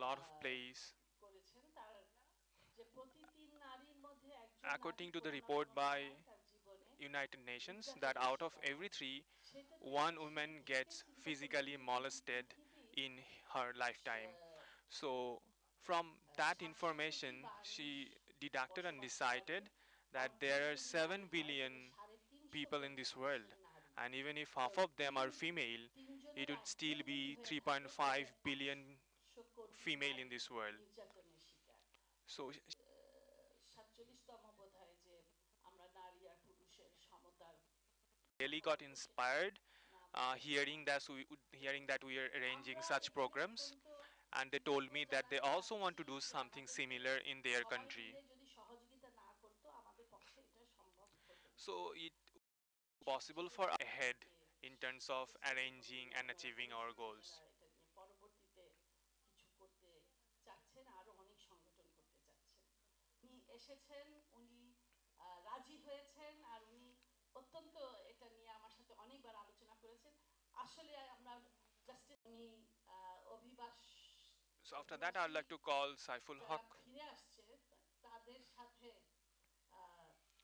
lot of place. করেছেন তার যে প্রতি তিন নারীর মধ্যে একজন নারী According to the কোনো না report কোনো by সময় তার জীবনে United Nations, that নির্যাতনের out of শিকার every হন। three, সেটা one সেই woman থেকে gets চিন্তা করলেন physically যে যদি molested পৃথিবী in her lifetime. Ah, So, from that 700 কোটি information, মানুষ she deducted and বসবাস করে, decided তার that মধ্যে there are যদি নারী 7 হয় তাহলে billion 350 people in কোটি this হচ্ছেন world, নারী। and even if তো half of them তিন are female, তিনজনের it would একজন still যদি be হয়ে থাকে 3.5 তাহলে billion 800 কোটি female in নারী this world. নির্যাতনের শিকার। So 47তম বোধ হয় যে আমরা নারী আর পুরুষের সমতার really কথা got বলবো, সেটা inspired না বলে না। hearing that we are arranging আমরা such এখানে programs, অত্যন্ত and they told কৃতজ্ঞ me that they জানাতে also want to চাচ্ছি do যে something আমাদেরকে similar in their সবাই country. মিলে যদি সহযোগিতা না করতো আমাদের পক্ষে এটা সম্ভব হতো না। So it সেই possible হিসেবে for ahead তাদেরকে in terms of চেষ্টা করব arranging যে and আপনারা achieving our করেছেন, goals. ওনারা এটা নিয়ে পরবর্তীতে কিছু করতে চাচ্ছেন, আরো অনেক সংগঠন করতে চাচ্ছেন। উনি এসেছেন, উনি রাজি হয়েছেন, আর উনি অত্যন্ত এটা নিয়ে আমার সাথে অনেকবার আলোচনা করেছেন। আসলে আমরা জাস্টিস উনি অভিবাস So after that, I'd অভিবাসী like to call Saiful যারা Haq. ফিরে আসছে তাদের সাথে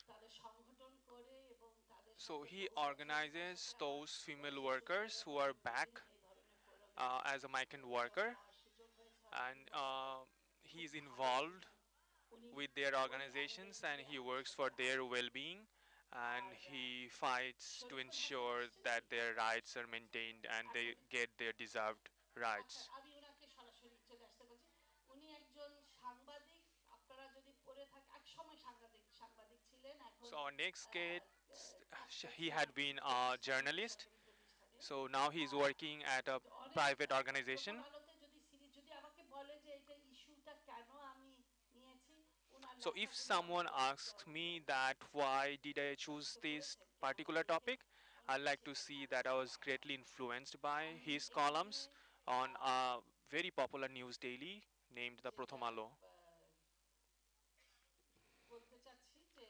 তাদের সংগঠন করে এবং তাদের So সাথে he পৌঁছেছেন, তার সাথে organizes আমার those female পরিচিত workers who ছেলেরাও are বিভিন্ন back এই ধরনের ফোরামে as a migrant worker, যাওয়ার সুযোগ হয়েছে অনেকদিন and পরে। খুব he's ভালো involved উনি উনি with their ওই organizations and অ্যাঙ্গেলগুলি he আমার works সাথে for their আছেন। well-being, and R he fights to Shariful Hasan ensure আসছেন কি? that their rights are maintained and they এখন get their deserved আচ্ছা, rights. আমি ওনাকে সরাসরি চলে আসতে বলছি। উনি একজন সাংবাদিক, আপনারা যদি পড়ে থাকে এক সময় সাংবাদিক সাংবাদিক ছিলেন, এখন So our next guest, কাজ he করছেন had বিভিন্ন been a প্রতিষ্ঠানে, journalist. বেসরকারি প্রতিষ্ঠানে। So now he's working at a কিন্তু অনেক private প্রথম organization. আলোতে যদি সিরিজ যদি আমাকে বলে যে এটা ইস্যুটা কেন আমি নিয়েছি, ওনার So if লেখাগুলো someone আমাকে asks দেওয়া me যায়। that why did I choose উৎসাহিত this করেছেন কেন particular লিখে, topic, অনেক I'd like কিছু to see লেখার। that I was greatly influenced by আমি his এখানে columns on a very popular news daily named the যেটা Prothomalo. বলতে চাচ্ছি যে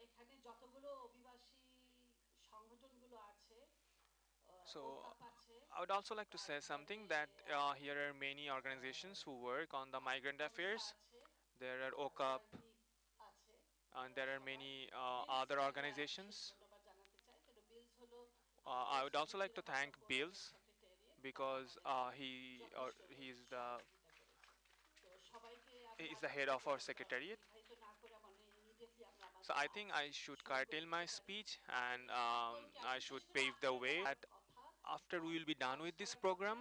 এখানে যতগুলো অভিবাসী সংগঠনগুলো আছে, So ওকাপ আছে, I would also like to say তারপরে something that here are many organizations who work on the migrant আনসা affairs. আছে, There are OCUP জার্নি আছে, and there are সবাই। many other বিলসকে আমরা বিশেষ organizations. ধন্যবাদ জানাতে চাই, কিন্তু বিলস হলো I আমাদের would also like Shahidul to Ahsan thank ফোরামের Bills সেক্রেটারিয়েট, তারা because আমাদেরকে he যথেষ্টভাবে is the সহযোগিতা করেছেন। তো সবাইকে he আমি is the আবার head of বলবো our আমরা secretariat. দীর্ঘায়িত না করে মানে ইমিডিয়েটলি আমরা So আমাদের I কাজ think I should শুরু করে curtail দিতে my পারি। speech, and সকলকে আমি I should বিশেষ করে pave the আপনাদের way. That কথা after we will be done কাজ with this করার কথা, program,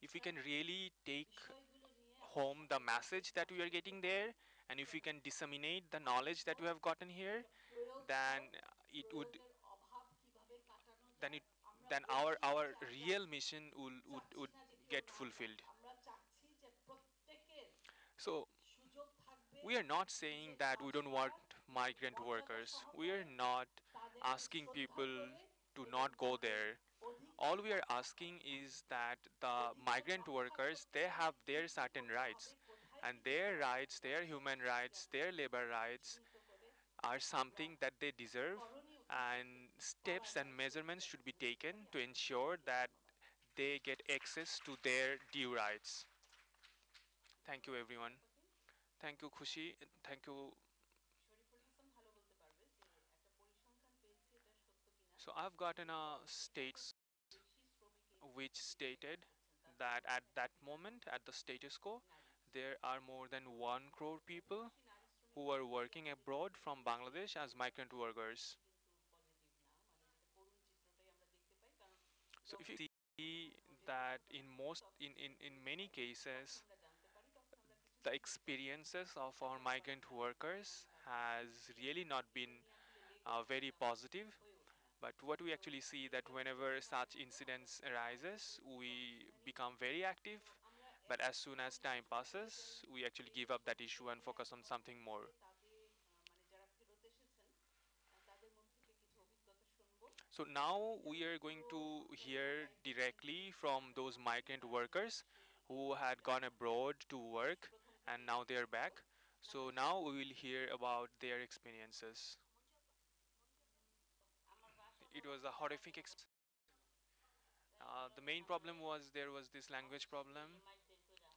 if we এইটা can really take বিষয়গুলো নিয়ে আমরা home the সকলে যদি message that কাজ we are করতে getting পারি, there, and if we তাহলে can disseminate the knowledge that we have gotten here, এটা প্রয়োগ হয়, then it would প্রয়োগের অভাব কিভাবে কাটানো then যায়। it আমরা then বলছি না our যে আমরা real mission চাচ্ছি would না যে কেউ get না যাক, fulfilled. আমরা চাচ্ছি যে প্রত্যেকের So সুযোগ থাকবে we are not saying নিজের that কাজ we don't want করার, কিন্তু migrant মর্যাদা workers. We are সহকারে not তাদেরকে asking শ্রদ্ধা people করে to এবং not go তাদের there. অধিকার All we are রক্ষা asking করা। is that the অধিকার migrant রক্ষা workers, করতে they গেলে have কি their কি certain করতে হবে, rights, কোথায় কি and কি their করা rights, দরকার, their সেটা human যদি rights, আমরা their labor rights চিহ্নিত করে are আমরা something that they deserve, করণীয় কি করতে and পারা steps and যায় সেই measurements should দিকে be আমরা যেতে taken পারি। to আপনাকে ensure সবাইকে that ধন্যবাদ। they get access to their due rights. Thank you, ধন্যবাদ দিচ্ছি everyone. আপনাকে। Thank you, Khushi. Thank you. Shariful Hasan ভালো বলতে পারবে যে একটা পরিসংখ্যান পেয়েছি, এটা সত্য কিনা, So I've gotten যে a এখন states বেশি শ্রমিক এই which পৃথিবীতে কাজ stated করছেন, তার that মধ্যে at এক that তৃতীয়াংশ moment, at the status quo, নারী। there are more তো than 1 crore people অভিবাসী নারী who are শ্রমিকদের যদি working আমরা দেখি, abroad তাহলে from সেই Bangladesh as migrant চিত্রটা workers. কিন্তু পজিটিভ না, মানে যেটা করুণ চিত্রটাই আমরা দেখতে পাই। কারণ So if যখন you see ঘটনা ঘটে এই that ঘটনা in ঘটে most তখন in যেগুলো many হয়, তখন cases, আমরা জানতে পারি, তখন আমরা the কিছুদিন দেখতে experiences of our তাকাতে পারি migrant তাদের জীবন, workers তাদের has এবং really not এগুলো been নিয়ে আসলে লেগে very থাকাটা positive. হয়ে ওঠে না। But what we তো actually see that এটার জন্য whenever মাঝে such মধ্যে আমরা incidents সবাইকে arises, বলছি we গণশুনানি become করতে। very তো active. আমরা But as soon এখন as time প্রয়োজন passes, we actually এই give up that issue and শ্রমিকদের focus on এখন something হচ্ছে more. তাদের মানে যারা ফেরত এসেছেন তাদের মুখ থেকে কিছু অভিজ্ঞতা শুনবো। So now যেন we are পুরো going to সঞ্চালনার hear দায়িত্বটা যদি directly from আমরা those নিচ্ছি, migrant তাহলে workers সেই দিকে who had gone যাওয়া যায়। abroad to work প্রথম and থেকে now they are শুনবো। back. So number now we will hear about their experiences. আমার বাসা It was বরাবর a দাওয়াতে horrific হবে। experience. The main problem was there was this language অফিসের থেকে problem. মাইক বের করে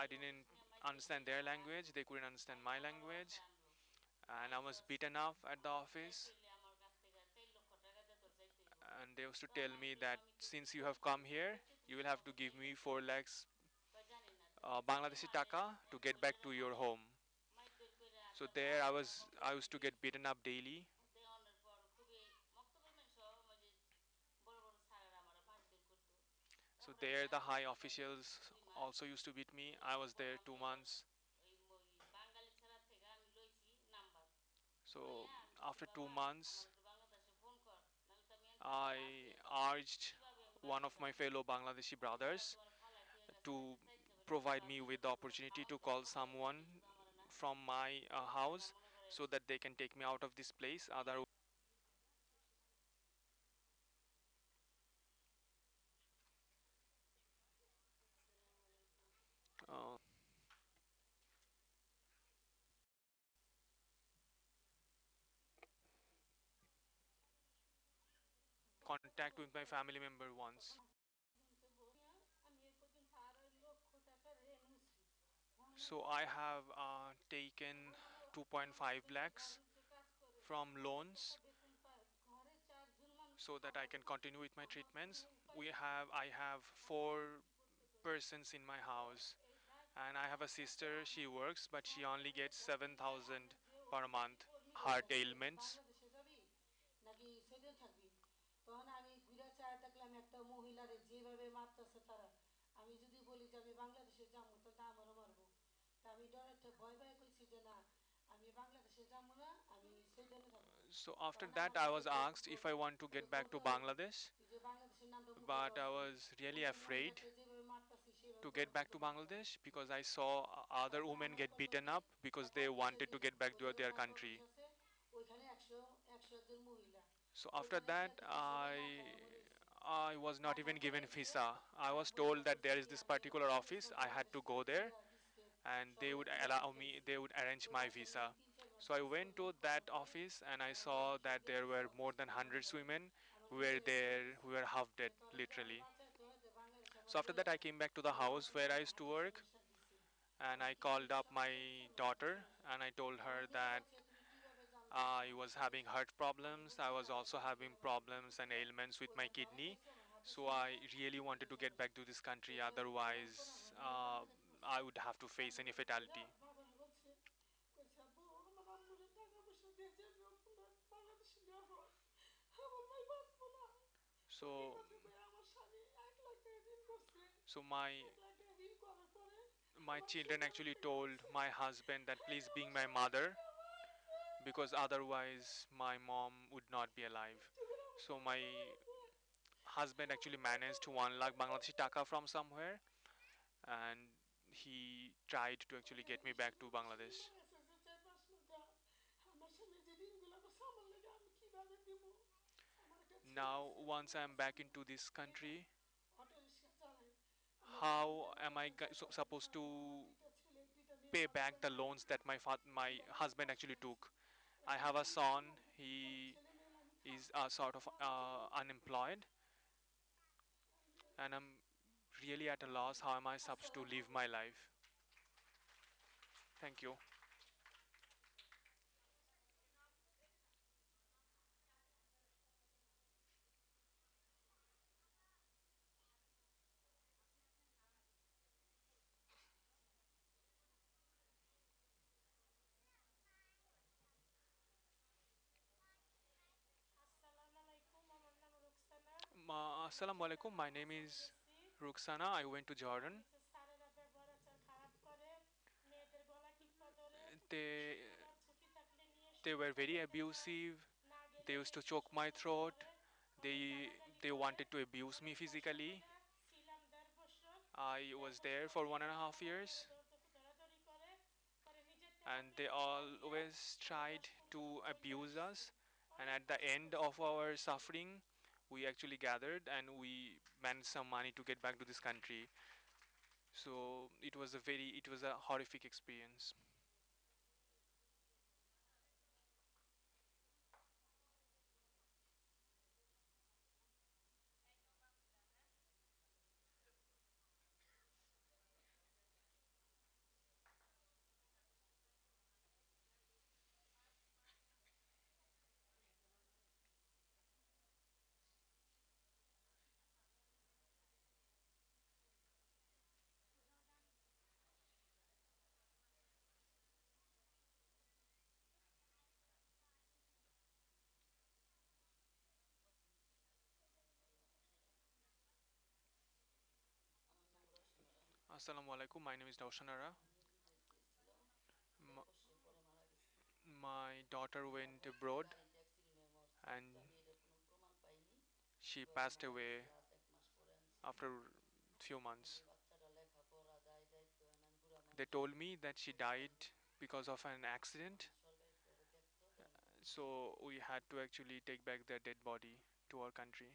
I didn't understand their language, they couldn't understand my language, and I was beaten up at the office. And they used to tell me that since you have come here, you will have to give me 4 lakhs Bangladeshi taka to get back to your home. So there I used to get beaten up daily. So there the high officials also used to beat me. I was there 2 months. So after 2 months, I urged one of my fellow Bangladeshi brothers to provide me with the opportunity to call someone from my house so that they can take me out of this place. Other uh, contact with my family member once. So I have taken 2.5 lakhs from loans so that I can continue with my treatments. I have 4 persons in my house, and I have a sister. She works, but she only gets 7,000 per month. Heart ailments. নাকি সেদিন থাকবি তখন আমি ঘুরে চায় দেখলাম একটা মহিলারে যেভাবে মারতেছে তারা আমি যদি বলি যে আমি বাংলাদেশে যাবো তো আমারও মারবো তা আমি ডরাতে ভয় ভয় কইছি যে না আমি বাংলাদেশে যাবো না আমি সুইডেনে থাকবো So after তখন that, আমার I সাথে was asked if I want to get back বলতে to হলো Bangladesh, তুই যে বাংলাদেশের নামটা মুখে but দেওয়া I আছে was really ওই afraid মহিলাকে যেভাবে মারতাছি সেভাবে to তোর get back to মারতে হবে Bangladesh because I saw other তখন women আমার get বললো beaten কি up because এক they অফিসে wanted to দিন get back to ওদের their একটা অফিস country. আছে ওইখানে একশো একশো জন মহিলা So after ওইখানে that, গিয়ে দেখি সবাই লাফায় মরেছে I was not even লাফায় given পড়ে গিয়ে visa. I was বইলা told that পড়ছে there is কি this আমি particular office. বাংলাদেশের I had Bangladesh to go থেকে there চিরা বিস্কিট and সব লইয়া লইয়া আইছি they would arrange my ওইখানে আমি visa. 3-4 মাস So I কাজ went করলাম to that করার পরে office and I আমার বলে saw কি that যে there তুই were সব more কিছু than বন্ধ 100 করে women আমাকে বের করে দিছে who were half dead, তখন যে আমার literally. বাঁচাইতে হয় যে বাংলাদেশে আমার So after that, লইয়া I যায় came back to the তখন house আমাকে where I সব used to ভালো work চিকিৎসা দিছে and আমি I কিছু called up my সমস্যা হয়েছে না daughter সমস্যা নাই and I told তখন her উনিও that বলছে তুমি কিভাবে জানলা I আমার was having বাংলাদেশে heart আমি problems. I বলছি was না also তুমি having কিভাবে জানলা problems and বলছে ailments with my ওইটা ধরা kidney. খাইছো আমার হাতে So ছিঁড়ছে I really ওইটা wanted to ধরা get back খাইছো to this country, এরপরে যাওয়ার otherwise, পর আমার মেয়ে কান্নাকাটি করছে I would have to face any কান্নাকাটি করে fatality. বাবার বলছে কইছে আব্বু আমার আম্মুরে টাকা পয়সা দিয়ে যে আপনার বাংলাদেশে নেওয়া হয় আমার ভাই বাঁচবো না তখন এই So, কথা কই আমার স্বামী 1 লাখ টাকা ঋণ করছে so 1 লাখ টাকা ঋণ করার পরে my আমার children সুইডেনে actually থেকে told আসছে my husband that আমি please আমার being my স্বামীকে mother নিয়ে মারছে because otherwise my mom would not be alive. একটু করে আমার So সাথে my মারাইছে husband আমার actually ভাই managed বাবা 1 lakh আমার Bangladeshi কাছে taka from somewhere and he tried to actually ওইখানে get me এসে back to বলতেছে Bangladesh. যে 4-5 মাস আমার স্বামী যে ঋণগুলো করছে আমার লেগে আমি কিভাবে দিব আমার একটা ছেলে Now, আছে once মেয়ে I'm আছে back into this বেকার country, অটো রিক্সা চালায় আমার বাড়িতে how আমার am I কাছে টাকা পয়সা supposed নাই আমার to 2টা ছেলে 2টা মেয়ে pay back মানুষের the মানুষ loans that my খুব আমি husband কষ্টে actually আছি took? I এখন have a আমি কি son. করব আমার He ছেলে মেয়ে আমি is থাকবো sort of না বাঁচবো unemployed, and I'm really at a loss. How am I supposed to আসসালামু live my আলাইকুম life? Thank you. আসসালামু আলাইকুম আমার নাম রুকসানা আমি Assalamu alaikum. Jordan My name থেকে is এসেছি Ruxana. I went to Jordan. অফিসের স্যারেরা ব্যবহার আচার খারাপ করে মেয়েদের গলা টিপা ধরে They সুযোগ আর ঝুঁকি থাকলে নিয়ে they শুরু were করে very যেতে চায় abusive. না They গেলে used to নির্যাতন choke my শুরু throat. করে অনেক They গালাগালি they করে wanted to abuse me অনেক কষ্ট physically. করে ছিলাম 1.5 বছর I was 1.5 বছর there for one and a মেয়েরা half আমার উপরে years, দৌড়াদৌড়ি করে পরে নিজের টাকা and they পেমেন্ট করিয়ে always পরে tried 10-15 to দিন চলে abuse আসছি us. And অনেক at the কষ্ট end করছি of মেয়েদের our জন্য suffering, we actually gathered and we managed some money to get back to this country. So it was a horrific experience. Assalamu alaikum. My name is Daushan Ara. বিয়ে দিয়েছিল, M- এরপর সে পরে মারা গেছে। my daughter এটা went বলছে abroad গাড়িতে অ্যাক্সিডেন্টে মরছে, and কিন্তু আমি এটার কোনো প্রমাণ পাইনি। she কিভাবে passed মারা away গেছে আজ 1 মাস পরে আনছি। after few এখন months. এই বাচ্চাটা লেখাপড়া দায় দায়িত্ব, এখন আমি বুড়া They মানুষ, told me that she করতে died পারি না। because of an accident, এখন সরকার একটু ওরা দেখতো তো আমি খুশি হতাম। so we had to actually take back their dead body to our country.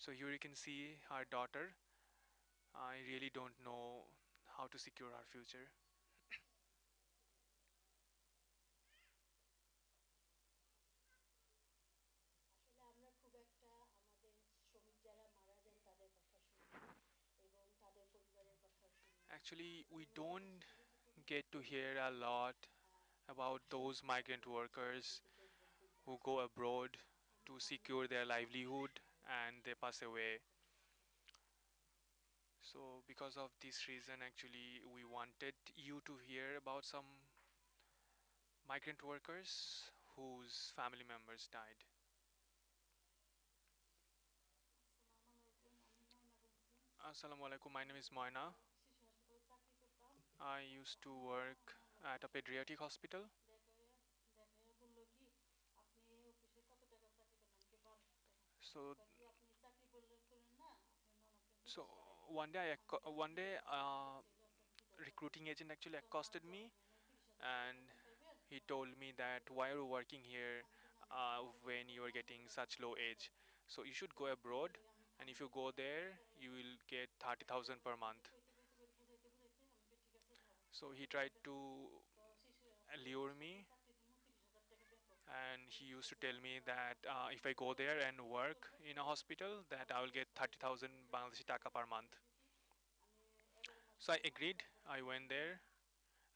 So here you can see our daughter. I really don't know how to secure our future. আসলে আমরা খুব একটা আমাদের শ্রমিক যারা মারা যান তাদের কথা শুনি এবং তাদের পরিবারের কথাও শুনি না। Actually, we এবং এটা don't হচ্ছে গুরুত্বপূর্ণ get to একটা hear বিষয়। a lot আহ, about আসলে those আমরা migrant প্রত্যেক workers জায়গাতেই তো বলতেই who পারছি go না। abroad to আমরা secure their যেটা livelihood and they pass খুব away. গুরুত্বপূর্ণ কথা। So, because of this reason, actually, we wanted you to hear about some migrant workers whose family members died. আসসালামু আলাইকুম, আমি ময়না বলছি। Assalamu alaikum, my আমি name is একটা Moina. শিশু হাসপাতালে চাকরি করতাম। I used to আমার work আমার at লোকের a সাথে pediatric hospital. দেখাইয়া দেখাইয়া বললো কি, আপনি এই অফিসে কত টাকা চাকরি করেন? আমি কি 1200 টাকা। So, কয় কি আপনি চাকরি করলেন করেন না, আপনি ননদকে so বিদেশ পাঠাই দেন। one day, আমি বললাম one ঠিক day, আছে, আমার একটা ছেলে আছে, আমি বিদেশ যাবো। recruiting agent actually কয় না accosted তো me আপনি আমার 30,000 টাকা and বেতন পাইবেন, he আমার told ছেলেকে me বিদেশ that দিতে why are পারবেন। you working here আমি বললাম আমি তো টাকা when পয়সা you are বন্ধ getting করে such দিছি, low আমি কি age? করবো? So you should go কয় abroad, তোমার লগে আমি and if থামবো you না, go আমি there, ডাক্তারের you কাছে will যাবো। get এই 30,000 per আমাকে month. কইতে কইতে কইতে বুঝাইতে বুঝাইতে আমি কই ঠিক আছে যাও। So he কত tried টাকা to বেতন? তো শিশু lure হাসপাতালে me, চাকরি দিমু, 30,000 টাকা বেতন। and আমি he ঠিক used to আছে tell যাও। me তো that if I আমি go তো there and চাকরি work করবো in a করে hospital, that I will বিদেশ get পাঠাই দেন। 30,000 আমি বললাম ঠিক Bangladeshi আছে, taka per আমি month. করে দিছি। আমি 11 মাস So I করলাম, agreed. তারপরে I আমি went there,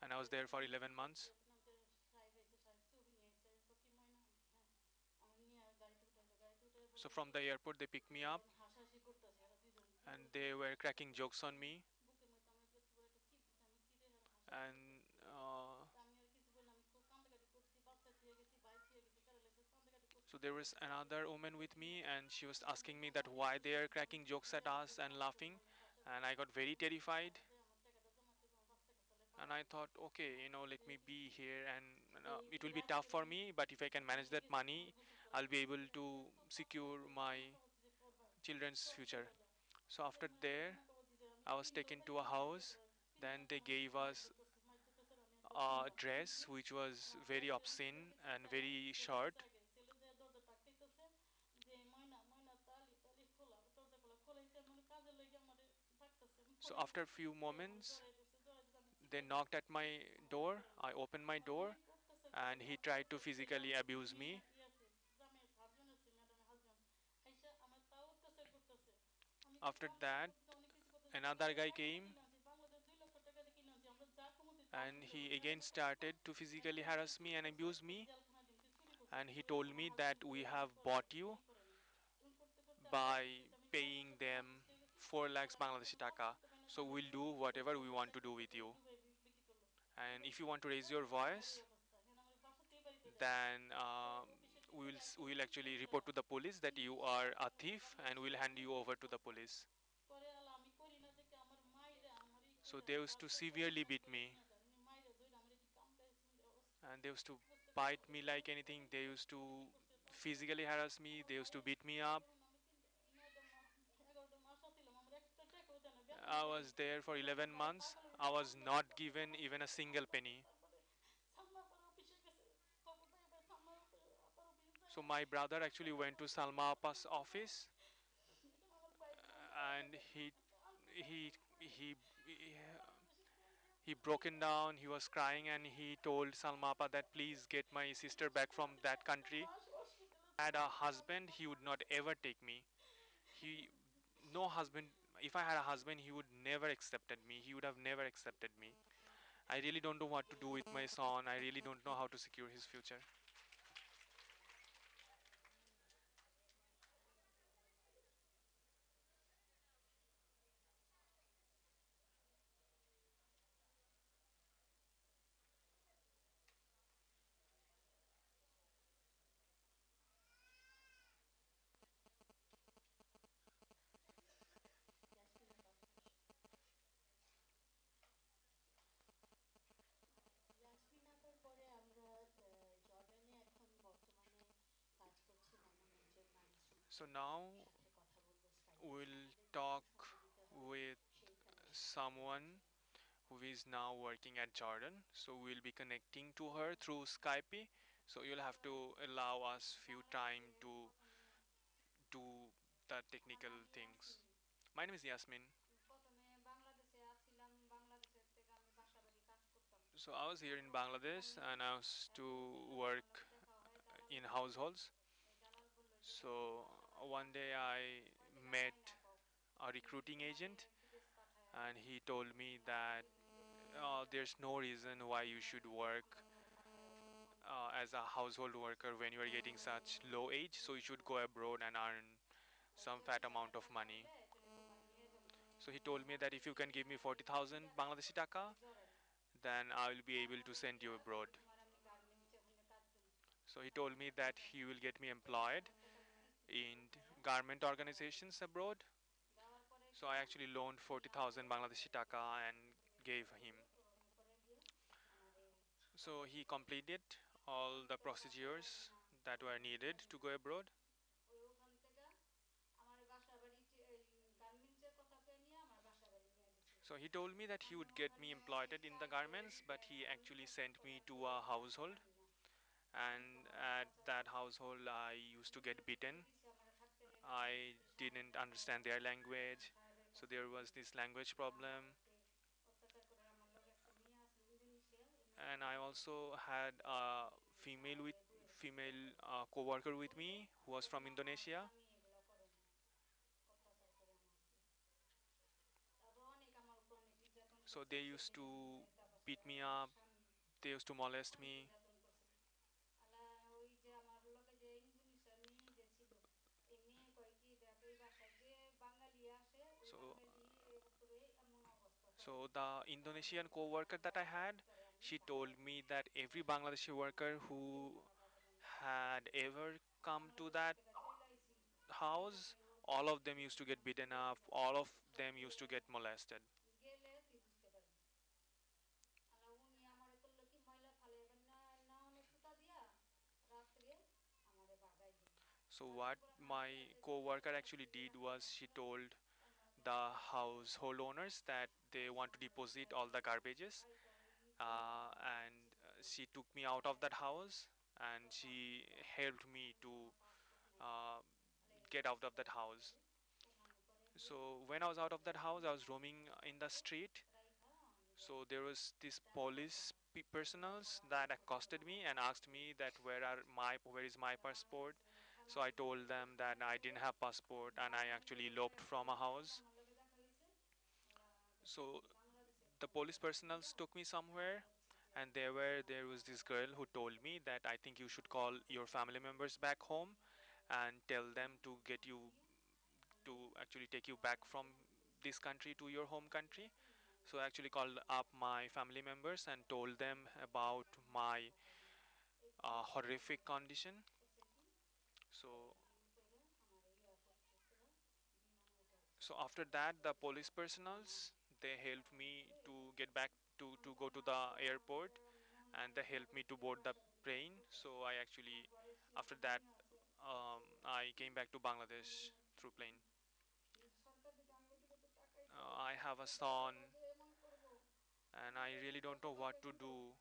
and I was there for 11 months. বেতন আনতে সাহেব আইছে, সাহেব ছবি নিয়ে আইছে। কই কি ময়না? হ্যাঁ। আমার নিয়ে গাড়িতে উঠাইলো, গাড়িতে উঠাই So বললো from কি, the airport, they picked me up, এখন হাসাহাসি করতেছে এরা দুজন, কি and বলছে? they were cracking jokes on me. বুকের মধ্যে আমার এত বড় একটা চিপ দিছে, আমি চিপে আর হাসাহাসি And করতেছে। তা আমি আর কিছু বললাম, আমি খুব কান্দাকাটি করছি, বাচ্চা থুয়ে গেছি, ভাই থুয়ে গেছি, প্যারালাইসিস, কান্দাকাটি করছি, so there was করছি, করছি। another woman with me, and she was আমি বললাম asking me থাক, that আমি why একটু they are আমি cracking jokes at ঘুরে us আসবো, and কাজ laughing. করবো, আমি বাসায় And যাবো। I got very আমি terrified. বাসায় যাই, আমার টাকাটা জমা করবো, আমার বাচ্চা কাচ্চালে And পাঠাই I দিব। thought, okay, তাহলে let me be here, and এই it will be রাত tough করে for আমি me, but if I can manage ঘুমাইতে that গেছি, money, আমার গোসল করা I'll be লাগবে। able আমি to এত পাতলা secure শরীর, my আমাকে বলছে যে করবা, children's সব future. চলে যাও। So after আমি there, আমাকে বলছি যে আমি I was 3 bar taken to a 4 বার মাইর house. ধরে, 3 Then বার they আমার gave মাইর us ধরতেছে, মাইর ধরতেছে, আমি এত a 3 বার dress কাঁদছি। which was আমার very ছেলে নিচে obscene গেছে and চায়া, very ছেলে গেছে short. আগে, ছেলে যে দরজা ধাক্কাইতেছে যে ময়না ময়না তালি তালি খোলা, দরজা খোলা, খোলাইছে মানে কাজে লেগে আমারে ডাকতেছে, আমি So খোলাই after a দিছি। few সে আমার moments, জড়াই ধরছে, জড়াই ধরছে, আমি they চিল্লাই knocked দিছি, at my আমার কিছু door. করে না। I opened my আমার door, অনেক অত্যাচার করছে, and he লাথি tried to মারছে, physically abuse যিনি me. আছে জামাই হাজবেন্ড আছে, ম্যাডামের হাজবেন্ড, আইসা আমার তাও অত্যাচার করতেছে। আমি After আমি that, অনেক কিছু করতেছি, another বাংলাদেশ guy টাকা দিয়ে came, কিনে আনছি, বাংলাদেশ 2 লক্ষ টাকা দিয়ে কিনে আনছি, আমরা যা কমতি তা and শুরু করবো, he তুই এত again টাকা দিস না, started to এটা physically তোর তুই harass me চুরি and করছস, abuse তোর me. জেল খানা দিন, তুই চুরি করছস, And he তুই told আমার me that হাজবেন্ড we বলে have এরকম করে bought নাই, you চুরি করে নাই। এরকম করতে করতে আমি by অস্থির হয়েছি, আমি বাবার paying সাথে them নালিশ হয়ে গেছি। 4 lakhs পরে আমি Bangladeshi কোনো কাজ taka. করতে পারি না, So জামাই we'll বলে do আমাকে whatever we want অত্যাচার to do with করতেছে, you. দুবাই বিক্রি করলো। And দুবাই if you বিক্রি want to করে raise দেয়, your আমার এই voice, অবস্থা। এখন আমার বাসাতেই বাড়িতে দেয় না। then পরে অফিসে we will টিচার আইসা we will অফিস থেকে actually বলে, report to the police that তুমি you সব are a Bangla thief, and বাংলাদেশের we'll hand you বাংলাদেশে over to কাজ the করো। police. পরে আলা আমি করি না দেখে আমার মাইরে আমারই So কইরা they used to 12,000 severely আমার beat করে me, 3,000 এমনি মাইরে ধইরা আমার একটু কামড়াইছে, অবস্থা and they used to অবস্থা খারাপ bite me করছে। like পরে পরে anything. আমি They কইলাম used তুমি কি to করছো? তারপরে physically harass me. আমার They used to ভাইয়ের beat me ভাই up. যখন আমি 9টা 11টা মাস ছিলাম, আমার একটা টাকাও দেয় না, বেতনও I দেয় না। was there for পরে আমার 11 ভাই months. পাগলের মতো I was কান্দাকাটি not করতেছে, given আমার even a সাথে single কান্দাছে। penny. তারপরে সালমা আপার অফিসে গেছে, খবর পাই এবার সালমা আপার অফিসে যায়, So my brother actually রাস্তাঘাট went to বন্ধ করে Salma আমার Appa's ছেলেকে মারে। office, এখন আমার ভাইয়ের মন খারাপ হয়ে and গেছে, একটা he আন্তর্জাতিক করে he he বাংলাদেশে কেউ he কিছু broken করে না। down. He was crying, and he told Salma Appa that please get my sister back from আমি that একটা country. মাস হসপিটালে Had a ছিলাম, আমি husband, he would কোথাও not গেছি না। ever take me. He no husband. If I had a husband, he would never accepted me. He would have never accepted me. I really don't know what to do with my son. I really don't know how to secure his future. Gas কিনে খাওয়া সমস্যা। So now সাথে কথা বলবো স্কাইপে we'll আমাদের যেমন talk সময় দিতে হয় with সেইখানে someone who is now working at Jordan. So we'll be connecting to her through Skype. So you'll have to allow us few time to do the technical things. My name is Yasmin. So I was here in Bangladesh and I was to work in households. So one day I met a recruiting agent and he told me that there's no reason why you should work as a household worker when you are getting such low age, so you should go abroad and earn some fat amount of money. So he told me that if you can give me 40,000 Bangladeshi taka, then I will be able to send you abroad. So he told me that he will get me employed in garment organizations abroad. So I actually loaned 40,000 Bangladeshi taka and gave him. So he completed all the procedures that were needed to go abroad. So he told me that he would get me employed in the garments, but he actually sent me to a household, and at that household I used to get beaten. I didn't understand their language, so there was this language problem. And I also had a female co-worker with me who was from Indonesia. So they used to beat me up, they used to molest me. So so the Indonesian co-worker that I had, she told me that every Bangladeshi worker who had ever come to that house, all of them used to get beaten up, all of them used to get molested. So what my co-worker actually did was she told the household owners that they want to deposit all the garbages, and she took me out of that house and she helped me to uh, get out of that house. So when I was out of that house, I was roaming in the street. So there was this police personals that accosted me and asked me that where is my passport. So I told them that I didn't have passport and I actually eloped from a house. So the police personals took me somewhere, and there was this girl who told me that I think you should call your family members back home and tell them to get you to actually take you back from this country to your home country. So I actually called up my family members and told them about my horrific condition. So so after that, the police personals, they helped me to get back to go to the airport, and they helped me to board the plane. So I actually, after that, I came back to Bangladesh through plane. I have a son, and I really don't know what to do.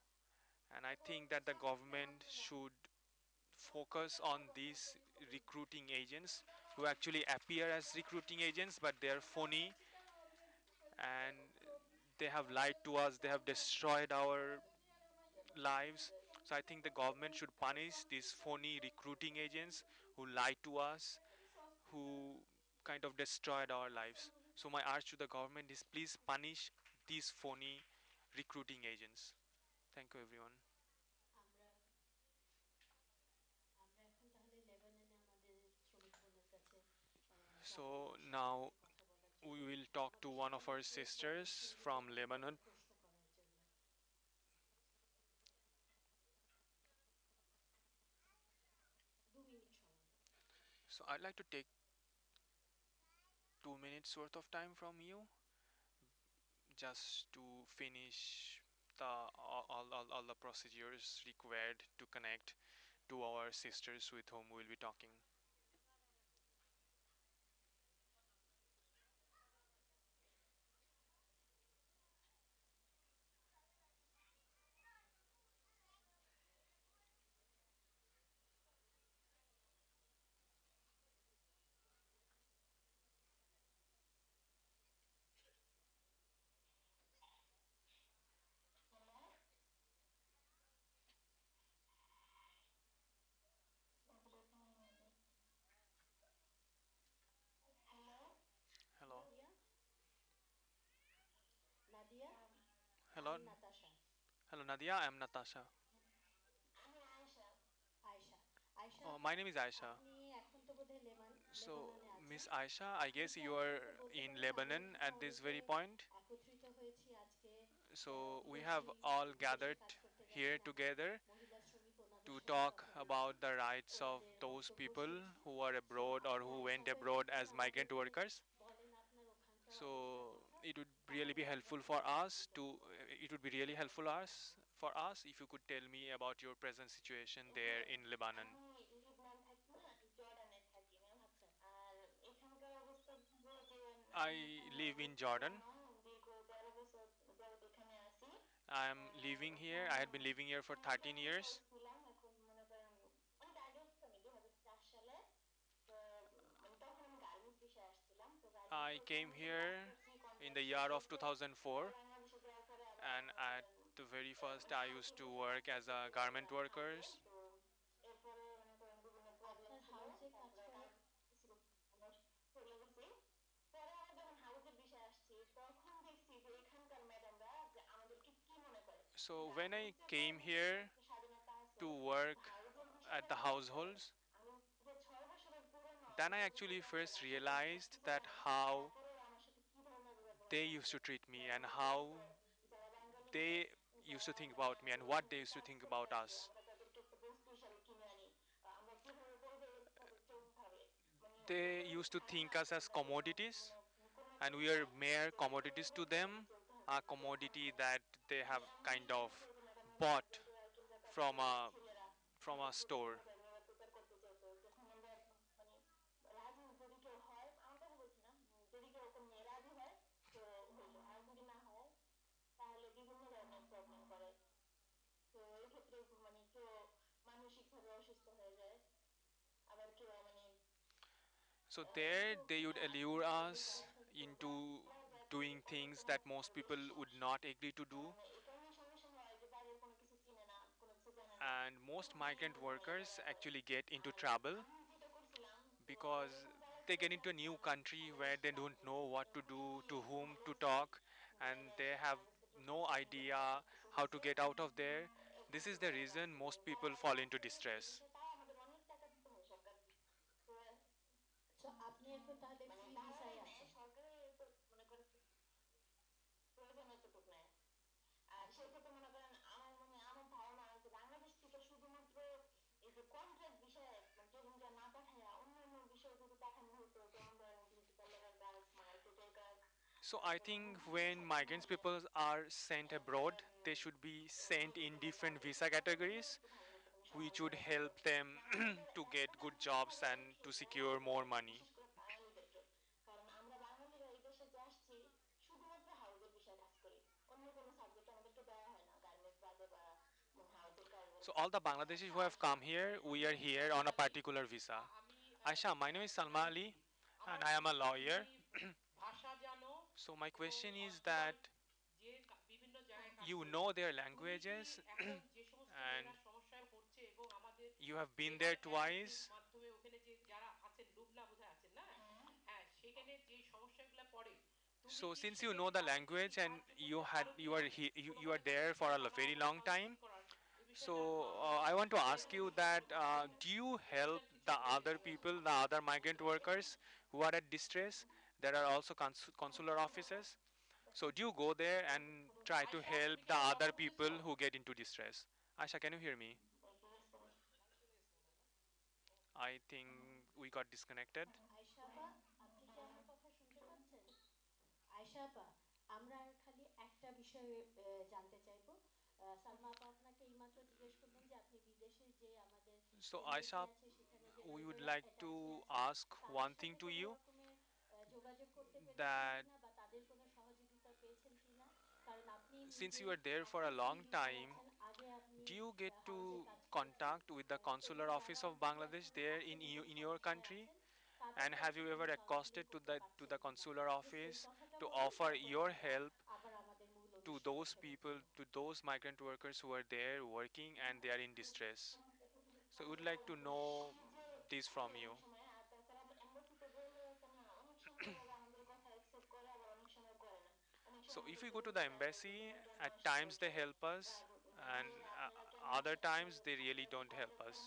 And I think that the government should focus on these recruiting agents who actually appear as recruiting agents, but they're phony and they have lied to us, they have destroyed our lives. So I think the government should punish these phony recruiting agents who lie to us, who kind of destroyed our lives. So my urge to the government is please punish these phony recruiting agents. Thank you, everyone. আমরা আমরা এখন তাহলে লেবাননে আমাদের শ্রমিক বোনের কাছে যাব So তার সাথে now কথা বলার জন্য we will talk to আমাদের one of our শিক্ষামন্ত্রী sisters প্রধানমন্ত্রীকে from Lebanon. প্রশ্ন করার জন্য। 2 মিনিট সময় দাও। So I'd like to take 2 minutes worth of time from you just to finish all the procedures required to connect to our sisters with whom we'll be talking. Hello, I'm Natasha. hello Nadia. I'm Natasha. Ayesha. Ayesha My আপা, name is Aisha. আপনি এখন তো বোধহয় So, লেবাননে আছেন। Miss Aisha, I guess আপনি কি you are আমাদেরকে বলতে in পারেন আমরা Lebanon এখানে at this অনেকে very point. একত্রিত হয়েছি আজকে So, we have বিদেশি all বিদেশে gathered কাজ করতে here গেছেন এমন together মহিলা শ্রমিক ওনাদের to সাথে talk কথা বলছি। about the rights of ওনাদের those বক্তব্য people শুনছি। who are so abroad or আপনি who আয়শা went আপা একটু abroad কি as migrant আমাদেরকে workers. বলেন আপনার ওখানকার অবস্থার So, কথা, it would really তাহলে be আমরা helpful for বিস্তারিত us জানতে to পারবো। it would be really helpful us for us if you could tell me about your present situation there in Lebanon. I live in Jordan. I'm living here. I had been living here for 13 years. I came here in the year of 2004, and at the very first I used to work as a garment workers. আপনার হাউসে কাজ করেন? So when I came here to work at the households, then I actually first realized that how they used to treat me and how they used to think about me and what they used to think about us. They used to think us as commodities, and we are mere commodities to them, a commodity that they have kind of bought from a store. So there they would allure us into doing things that most people would not agree to do, and most migrant workers actually get into trouble because they get into a new country where they don't know what to do, to whom to talk, and they have no idea how to get out of there. This is the reason most people fall into distress. So আপনি এখন তাহলে free ভিসায় আছেন? So I think when migrants people are sent abroad, they should be sent in different visa categories, which would help them to get good jobs and to secure more money. So all the Bangladeshis who have come here, we are here on a particular visa. আমি Aisha, my একটু name is বলতে Salma চাচ্ছি Ali, and আমার I am a তুমি lawyer. ভাষা জানো So my এবং question is তোমার that যে বিভিন্ন জায়গায় কাজ you know করেছো their তুমি কি languages এখন যে সমস্ত and মেয়েরা সমস্যায় পড়ছে এবং আমাদের you have been labour there এজেন্সির twice. মাধ্যমে ওখানে যে যারা আছেন লুবনা বোধহয় আছেন না হ্যাঁ সেখানে যে সমস্যাগুলো পড়ে তুমি So কি since you সেটা know the তাদেরকে কি language and সাহায্য করতে পারো you কিনা are you are কোনোভাবে there তাদেরকে for a আবার very long কাউন্সিলিং time, করার এই so বিষয়টা I want to যে ask you that do you help future কিছু the হলে other people, the other migrant workers who are at distress? There are also consular offices. So do you go there and try to Ayesha help তুমি কি the আমার কথা other people শুনতেছো who get into distress? Aisha, can you hear me? I think we got disconnected. Ayesha আপা, আপনি কি আমার কথা শুনতে পাচ্ছেন? আয়শা আপা, আমরা আর খালি একটা বিষয়ে জানতে চাইবো। সালমা আপা আপনাকে এইমাত্র জিজ্ঞেস করলেন যে আপনি বিদেশে যে আমাদের So এমবেসি Aisha, আছে সেখানে যে we would লেবারন like attaché to আছে ask তাদের one thing সাথে to কোনো you রকমের যোগাযোগ করতে পেরেছেন that কিনা বা তাদের কোনো সহযোগিতা পেয়েছেন কিনা? কারণ আপনি since নিজে you are there for এখন a ফ্রি long ভিসায় time, আছেন, আগে আপনি do you get হাউসে to কাজ করেছেন contact with the এবং consular যারা office of আপনার Bangladesh এখনো there কাছে in বিদেশে your ভিসায় country? আছেন And তাদেরকে have you আপনি ever কোনো কাউন্সিলিং accosted to করতে the পারছেন কিনা? consular আপনি সেই office কথাটা to বলুন, offer তারপরে your আমরা help আবার আমাদের মূল to অনুষ্ঠানে those ফেরত people, যাব। to those migrant workers who are there working and they are in distress? So, we would like to know this from you. So if we go to the embassy, at times they help us, and other times they really don't help us.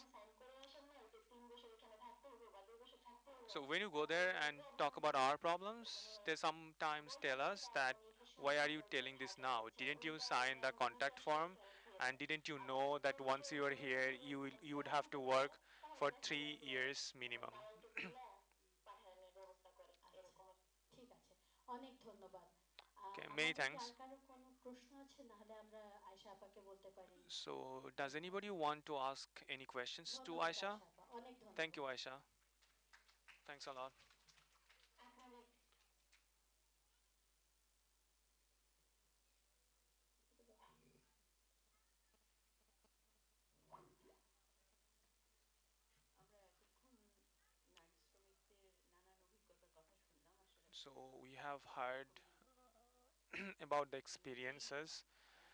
So when you go there and talk about our problems, they sometimes tell us that why are you telling this now? Didn't you sign the contact form? And didn't you know that once you are here, you would have to work for 3 years minimum? আচ্ছা, ঠিক আছে। অনেক ধন্যবাদ। Okay, many আমাদের thanks. কার কারো কোনো প্রশ্ন আছে? নাহলে আমরা আয়েশা আপাকে বলতে পারি। So does anybody want to ask any questions to ধন্যবাদ Aisha? আয়েশা আপা, অনেক Thank ধন্যবাদ। you, Aisha. Thanks a lot. আমরা এতক্ষণ নারী শ্রমিকদের নানান অভিজ্ঞতার কথা শুনলাম। আসলে So we have heard about the experiences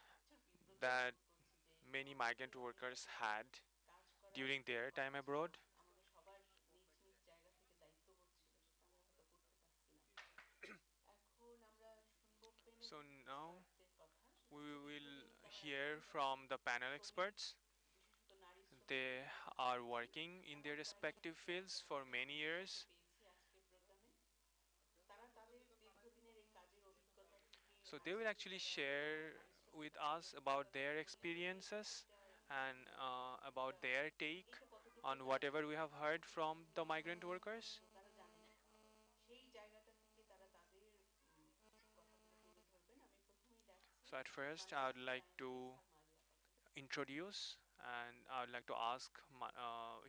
প্রচুর বিব্রত that বোধ করছি যে এই many সমাজে migrant workers had কাজ করার during যে their time কথা ছিল, abroad. আমাদের সবার নিজ নিজ জায়গা থেকে দায়িত্ববোধ ছিল, সেটা আমরা হয়তো করতে পারছি না। এখন আমরা শুনবো প্যানেল So now এক্সপার্টদের কথা। we দীর্ঘদিন will তারা hear একই from জায়গায় the panel শ্রমিক, experts. বিশেষত নারী শ্রমিকদের They জন্য কাজ are করছেন। working in their এমন কয়েকজনকে respective fields আমরা for many মঞ্চে years. পেয়েছি আজকের প্রোগ্রামে। তারা তাদের দীর্ঘদিনের এই কাজের অভিজ্ঞতা থেকে So they will ICT actually দ্বারা share নারী with শ্রমিকদের us about অভিজ্ঞতার their মূল্যায়নে experiences এইটা and about এটা their take এইটা কতটুকু on তারা whatever we have heard from the migrant গুরুত্বপূর্ণ workers. তারা জানেন। সেই জায়গাটা থেকে তারা তাদের কথাগুলো তুলে ধরবেন। আমি প্রথমেই ডাকছি So at first, I would Bangladeshi like আইনজীবী to সালমা আলী আপাকে। introduce and I would like to ask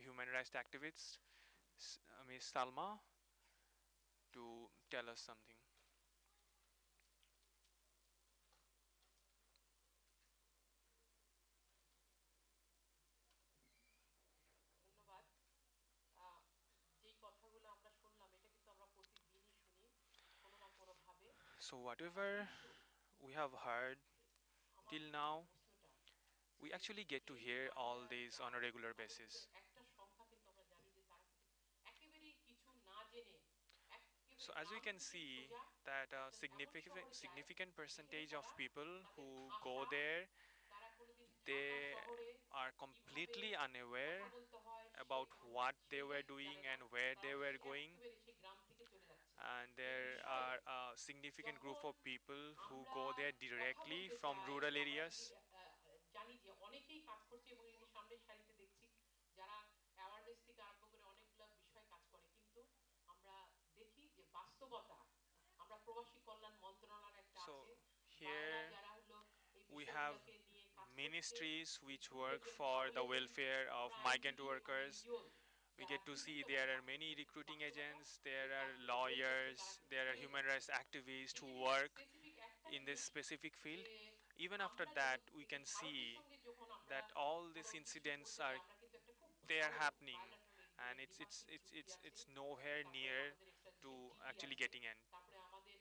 human rights activist Ms. Salma to tell us something. ধন্যবাদ। আহ, যেই কথাগুলো আমরা শুনলাম এটা কিন্তু আমরা প্রতিদিনই শুনি কোনো না কোনো ভাবে। So whatever কিন্তু we have heard আমার till যে now, প্রশ্নটা we যে actually get to এই যে hear all বাইরেরা these on যায় a regular তাদের কিন্তু basis. একটা সংখ্যা কিন্তু আমরা জানি যে তারা কিন্তু একেবারেই কিছু না জেনে একেবারে So as we gram can থেকে see সোজা that a একটা এমন শহরে যায় significant যেখানে percentage of তারা people তাদের who go ভাষা there, তারা কোনোদিন ঢাকা they শহরে are কিভাবে completely unaware কথা বলতে হয় about what they were সেটাই doing জানে না। and where তারা they were going. একেবারে সেই গ্রাম থেকে চলে যাচ্ছে। And এ there বিষয়ে are a significant group যখন of people who আমরা go there কথা directly বলতে from চাই, rural আমরা যদি areas. জানি যে অনেকেই কাজ করছে এবং এই যে সামনের সারিতে দেখছি যারা অ্যাওয়ারনেস থেকে আরম্ভ করে অনেকগুলো বিষয় কাজ করে, কিন্তু আমরা দেখি যে বাস্তবতা, আমরা প্রবাসী কল্যাণ মন্ত্রণালয় একটা So আছে, বাইরা here যারা হলো এই we have বিষয়গুলোকে নিয়ে কাজ করছে, ministries which true work agent, for travel the agent, welfare of আমরা migrant আইনজীবী, আমরা workers. এনজিওস We যারা get to see বিভিন্নভাবে there are কাজ many করছে, কিন্তু recruiting বাস্তবতা agents, এই there are কাজগুলো করে যাচ্ছে, lawyers, তারা কিন্তু there are করে human যাচ্ছে। rights activists who এখানে work স্পেসিফিক একটা in this জিনিস specific যে field. Even after আমরা that, যখন we এই can ভারতের see সঙ্গে যখন আমরা that all কোনো these কিছু incidents করতে are যাই আমরা কিন্তু একটা খুব they are ভালো happening, বায়োলেটারাল and এগ্রিমেন্ট দ্বিপাক্ষিক চুক্তি আছে, it's nowhere তারপরে near আমাদের to এক্সট্রাডিশন ট্রিটি actually আছে, getting end. তারপরে আমাদের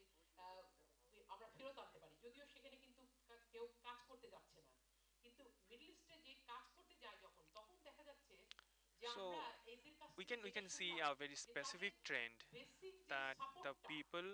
আমরা ফেরত আনতে পারি, যদিও সেখানে কিন্তু কেউ কাজ করতে যাচ্ছে না, কিন্তু মিডল ইস্টে যে কাজ করতে যায় যখন তখন দেখা যাচ্ছে যে So আমরা এদের কাছ we থেকে can যেটা see শুনলাম a very যে তাদের specific trend বেসিক যে that the সাপোর্টটা, people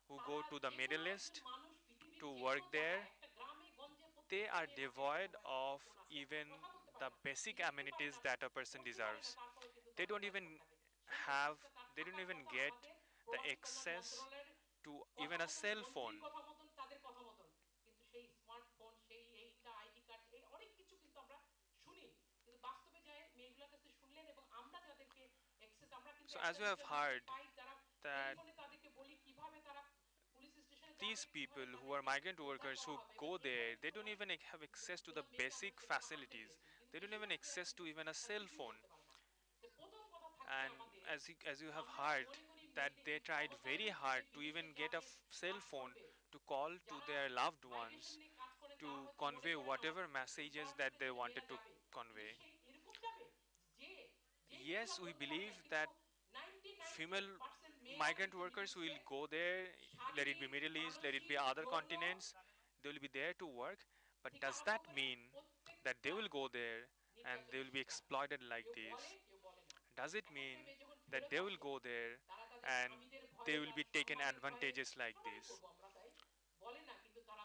who go তারা to the যে কোনো Middle একজন East মানুষ পৃথিবীর to যে work কোনো there, জায়গায় একটা গ্রামে গঞ্জে they প্রত্যেকটা are মেয়ের হাতে একটা devoid মোবাইল of ফোন আছে, even কথা বলতে পারে the না, basic লিখতে পারে amenities না, that a person পড়তে পারে না, deserves. তারপরেও কিন্তু They তার don't মোবাইল even ফোন থাকে। সেই have, অ্যাক্সেসটা তার they don't থাকার even কথা get আমাদের the প্রবাসী কল্যাণ access মন্ত্রণালয়ের to কথা even a মতন, cell phone. মন্ত্রীর কথা মতন, তাদের কথা মতন, কিন্তু সেই স্মার্টফোন, সেই এইটা আইডি কার্ড, এই অনেক কিছু কিন্তু আমরা শুনি, কিন্তু বাস্তবে যায় মেয়েগুলোর কাছে শুনলেন এবং আমরা যাদেরকে অ্যাক্সেস, আমরা কিন্তু So একটা as you have দুইটা মেয়েকে heard পাই যারা that টেলিফোনে তাদেরকে বলি কিভাবে তারা পুলিশ স্টেশনে যাবে, these people কিভাবে who are তাদেরকে migrant উদ্ধার workers করা who হবে, এবং go এখানে there, they কিন্তু don't even have access to অনেকগুলো the মেয়েকে আমরা basic সেখানে আনতে facilities. পেরেছি, কিন্তু They don't even বেশিরভাগ মেয়েরা access to কিন্তু even a তারা cell কিছুই phone. করতে পারে না। তো প্রথম কথা থাকছে And আমাদের, as you have আমরা heard মনে করি that মেয়েদের they এই tried সহচারের very hard ভিত্তিতে to বিদেশে even get a যাবে, cell কাজ phone করবে, to call to যারা their loved ones মাইগ্রেশন নিয়ে কাজ করেন to তারা হয়তো মনে convey করে না whatever এই messages that পারমিটের they জন্য wanted মেয়েরা to যাবে, কিন্তু convey. সেই এরকম যাবে যে যেই Yes, মেয়েগুলো we বলতে পারে believe না, কিন্তু that female 99% মেয়েরা migrant কিন্তু workers will বিদেশে go there, let it be শারীরিক, Middle East, let it be মানসিক, other যৌন continents, they will be there to work. But থেকে does আরম্ভ that করে mean that they প্রত্যেকটা will go there and they নির্যাতনের will be শিকার হয়। exploited like কেউ this? বলে কেউ বলে না। Does it এক mean একটা মেয়ে যখন that ফেরত they will আসে go there তারা তাদের and স্বামীদের they ভয়ে, will তার be taken সম্মানের ভয়ে, advantages like সবাই this? করবো আমরা তাই, বলে না, কিন্তু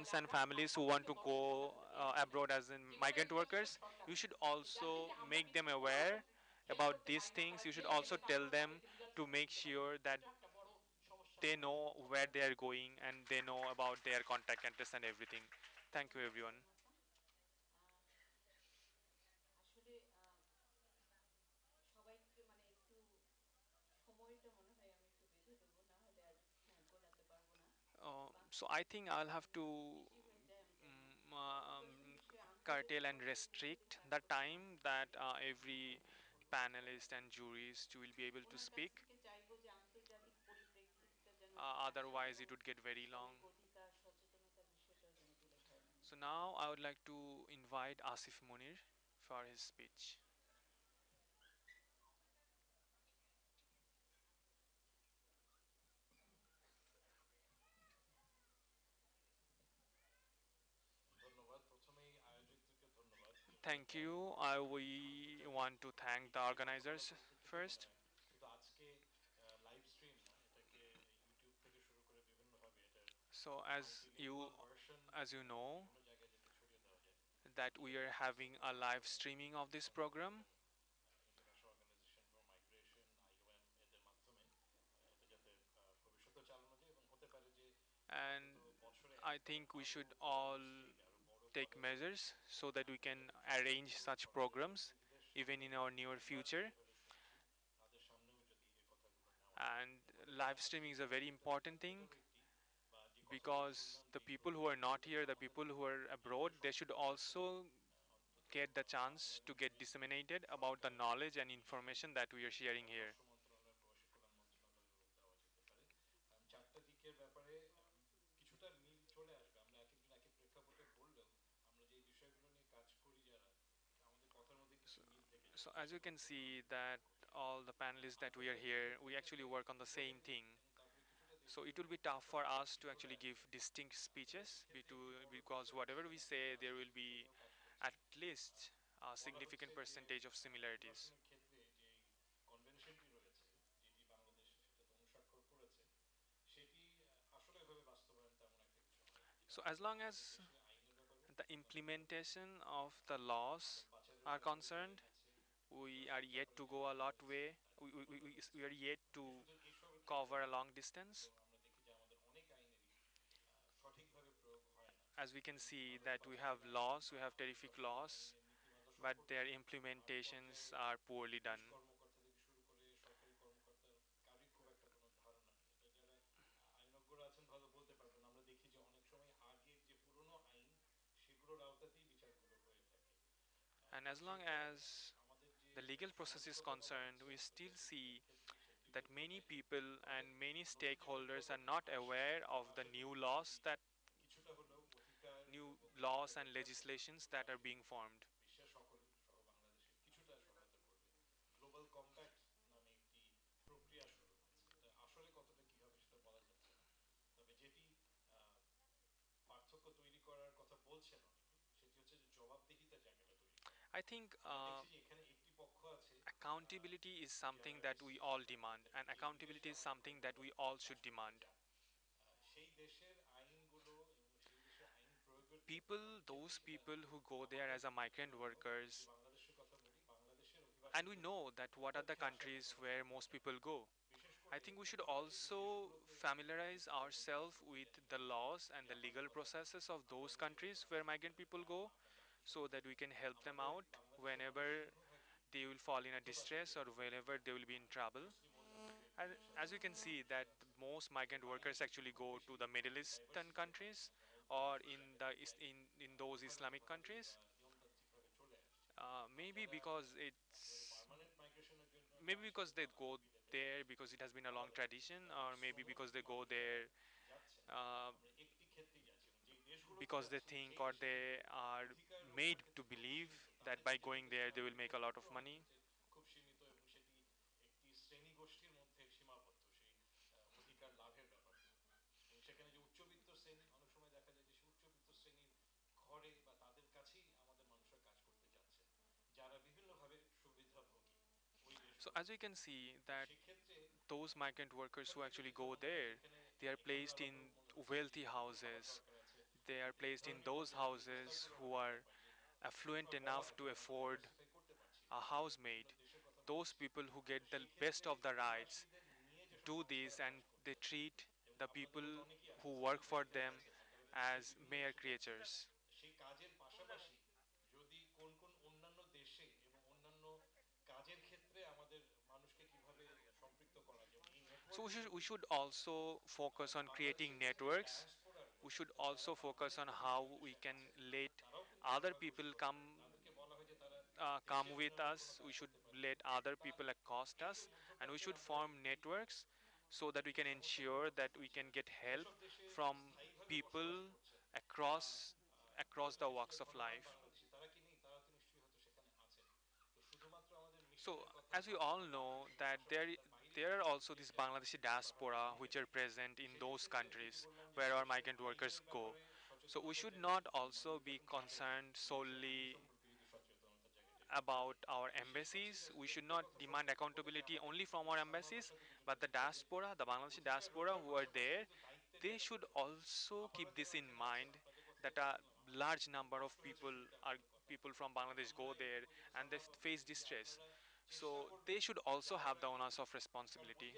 friends and families who want to go abroad as in যেখানে migrant জিনিসটা workers, শর্ট you আছে should যার also থেকে আমরা make কিছু them করলাম aware শেষ about করতে these পারি না things. তারা You should জেনে also গেলে tell তারপরে them তাদেরকে রিজার্ভ to করতে make দিতে পারি sure that এটা একটা বড় সমস্যা they হয় know where they are going and they know about their contact address and everything. Thank you, everyone. So I think I'll have to giving them the প্রশ্ন um, নিশ্চয়ই আন্তরিক curtail and মনোযোগী restrict the থাকবে time that every panelist and jurist will be able to ওনার কাছ speak. থেকে চাইবো যে aন্তর্জাতিক পরিপ্রেক্ষিতটা যেন আসে Otherwise, এবং it would get very long. শ্রমিক অধিকার সচেতনতার বিষয়টাও যেন তুলে ধরেন উনি। So now I would like to invite Asif Munir for his speech. Thank you. We want to thank the organizers first. So as you know that we are having a live streaming of this program, and I think we should all take measures so that we can arrange such programs even in our near future. And live streaming is a very important thing because the people who are not here, the people who are abroad, they should also get the chance to get disseminated about the knowledge and information that we are sharing here. So, so as you can see that all the panelists that we are here, we actually work on the same thing. So it will be tough for us to actually give distinct speeches because whatever we say, there will be at least a significant percentage of similarities. So as long as the implementation of the laws are concerned, we are yet to go a lot way. We are yet to cover a long distance. As we can see that we have laws, we have terrific laws, but their implementations are poorly done. And as long as the legal process is concerned, we still see that many people and many stakeholders are not aware of the new laws and legislations that are being formed. I think accountability is something that we all demand, and accountability is something that we all should demand. Those people who go there as a migrant workers, and we know that what are the countries where most people go. I think we should also familiarize ourselves with the laws and the legal processes of those countries where migrant people go so that we can help them out whenever they will fall in a distress or whenever they will be in trouble. And as you can see that most migrant workers actually go to the Middle Eastern countries or in those Islamic countries. Maybe because they go there because it has been a long tradition, or maybe because they go there uh, because they think or they are made to believe that by going there they will make a lot of money. So as we can see that those migrant workers who actually go there, they are placed in wealthy houses. They are placed in those houses who are affluent enough to afford a housemaid. Those people who get the best of the rights do this, and they treat the people who work for them as mere creatures. So we should also focus on creating networks we should also focus on how we can let other people come with us. We should let other people accost us, and we should form networks so that we can ensure that we can get help from people across across the walks of life. So, as we all know, that there are also these Bangladeshi diaspora which are present in those countries where our migrant workers go. So, we should not also be concerned solely about our embassies. We should not demand accountability only from our embassies, but the diaspora, the Bangladeshi diaspora who are there, they should also keep this in mind that a large number of people from Bangladesh go there and they face distress. So they should also have the onus of responsibility.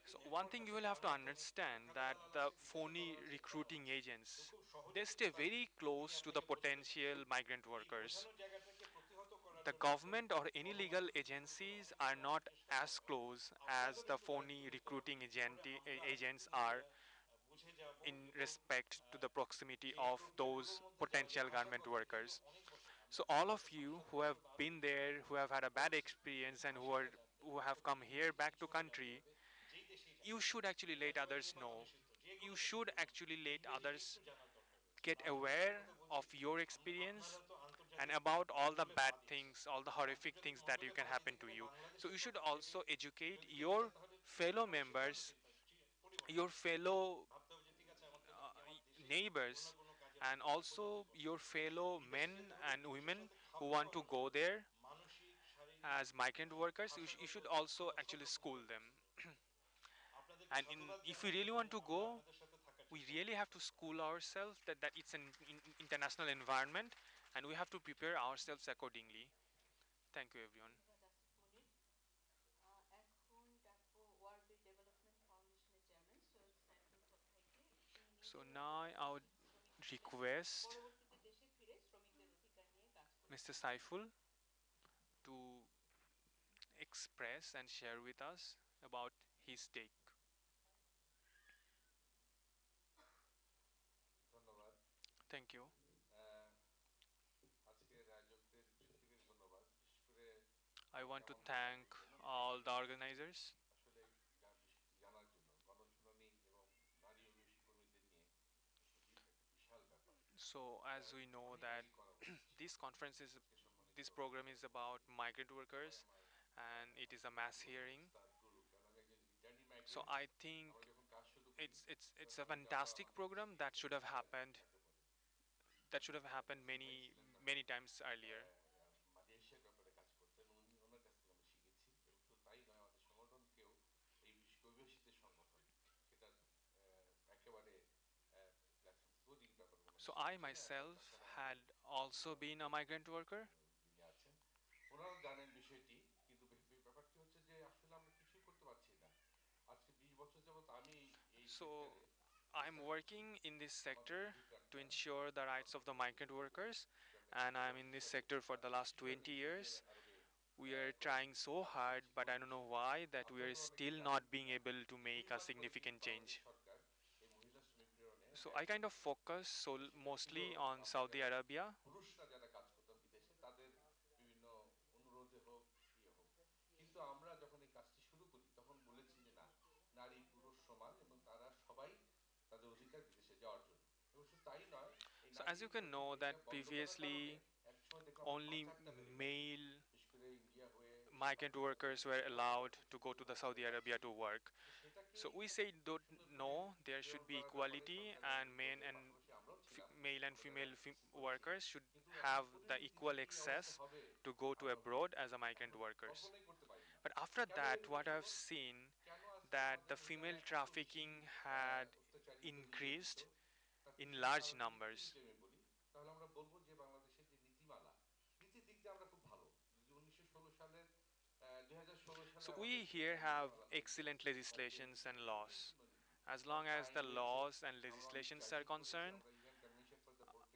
So one thing you will have to understand that the phony recruiting agents, they stay very close to the potential migrant workers. The government or any legal agencies are not as close as the phony recruiting agents are in respect to the proximity of those potential garment workers. So all of you who have been there, who have had a bad experience and who have come here back to country, you should actually let others know. You should actually let others get aware of your experience and about all the bad things, all the horrific things that you can happen to you. So you should also educate your fellow members, your fellow neighbors, and also your fellow men and women who want to go there as migrant workers. You should also actually school them. And if we really want to go, we really have to school ourselves that it's an international environment and we have to prepare ourselves accordingly. Thank you, everyone. So now I would request Mr. Saiful to express and share with us about his take. ধন্যবাদ। Thank you. আহ, আজকের আয়োজকদের সত্যিকার ধন্যবাদ। বিশেষ করে I want আমাকে to আমন্ত্রণ thank জানিয়ে all the organizers. আসলে বিষয়টি জানার জন্য গণশুনানি এবং নারী ও শিশু কর্মীদের নিয়ে একটা বিশাল ব্যাপার। So, as we know অনেক that আগে করা উচিত ছিল। আজকে সম্মানিত this program is about migrant সবাই workers আমার and it is a mass hearing. উস্তাদ গুরু, কারণ আমি একজন রিটার্নি So মাইগ্রেন্ট। I think আমরা যখন কাজ শুরু করি it's তখন a অনেকে আবার fantastic আমাদের কাছ program থেকে জানতে পারে that should have একজন happened সিপাহি ছিলেন many আমাদের times earlier. মালয়েশিয়ার ব্যাপারে কাজ করতেন, উনি ওনার কাছ থেকে আমরা শিখেছি। এবং শুধু তাই নয়, আমাদের সংগঠনকেও এই অভিবাসীদের সংগঠন সেটার একেবারে প্ল্যাটফর্ম তৈরির ব্যাপারে ওনারা So I শিখেছেন। এবং myself তাছাড়া had আমাদের also been a migrant worker. যিনি আছেন ওনারাও জানেন বিষয়টি, কিন্তু ব্যাপারটি হচ্ছে যে আসলে আমরা কিছুই করতে পারছি না। আজকে 20 বছর যাবত আমি এই So সেক্টরে I'm চেষ্টা করছি working in this আমাদের sector to অধিকারটা ensure the rights of the বাস্তবায়ন migrant করতে। workers, কিন্তু আমি একজন and I'm অভিভাবক in this হিসাবে sector for the R last বিশেষ করে আমি 20 সৌদি years. আরবে We are কয়েক trying so মাস hard, বেশি but I সময় don't know ছিলাম। why that we are আপনাদের অনেকে still জানেন not being কিনা, able to 2 make a মাস পরে কিন্তু significant change. বাংলাদেশ সরকার এই মহিলা শ্রমিক প্রেরণে So একটা I kind of অ্যাক্ট দিয়েছে। focus সেটা ছিল mostly on আমরা Saudi যারা Arabia. পুরুষরা যারা কাজ করতাম বিদেশে তাদের বিভিন্ন অনুরোধে হোক হোক, কিন্তু আমরা যখন এই কাজটি শুরু করি তখন বলেছি যে না, নারী পুরুষ সমান এবং তারা সবাই তাদের অধিকার বিদেশে যাওয়ার জন্য। এবং শুধু তাই নয়, এই So নারী as you পুরুষ can know that এটা বন্ধ করার কারণে previously একসময় দেখলাম আমরা only পাচারটা বেড়ে গেছে, male বিশেষ করে ইন্ডিয়া হয়ে migrant পাকিস্তান workers হয়ে were বিভিন্ন allowed to দেশে go to কিন্তু the তারা Saudi Arabia যাচ্ছিল। to work. তো সেটাকে So we say সুন্দর করে no, there should নিয়ন্ত্রণ be করার ব্যাপারে equality সরকার and নেতৃত্ব men and পাশাপাশি আমরাও ছিলাম, male and আমরা যারা female করেছি। workers should কিন্তু এখন have the পরিণতি equal যে কি অবস্থা access হবে to go to আমরা abroad as a এখন migrant workers. কল্পনাই করতে পারি না। But after কেন that, এরকম what I've হলো? seen কেন আজকে that আমাদের the মহিলারা female এত বেশি trafficking had অত্যাচারিত নির্যাতিত, increased তার in পিছনে large কারণটি numbers. যদি আমি বলি তাহলে আমরা বলবো যে বাংলাদেশের যে নীতিমালা, নীতির দিক দিয়ে আমরা খুব ভালো। 1916 সালের 2016 সালে So আমাদের we here একটা have নীতিমালা তৈরি excellent হয়েছে, legislations and কম্প্রিহেন্সিভ laws. অনেক সুন্দর নীতি। As আমার long একটা as আইন the রয়েছে, laws and আমরা অনেক legislations are চাইলেও করেছি, concerned, আমরা UN convention for the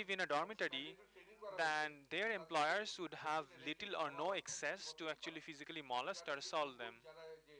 live in a dormitory, then their employers would have little or no access to actually physically molest or assault them. যারা যে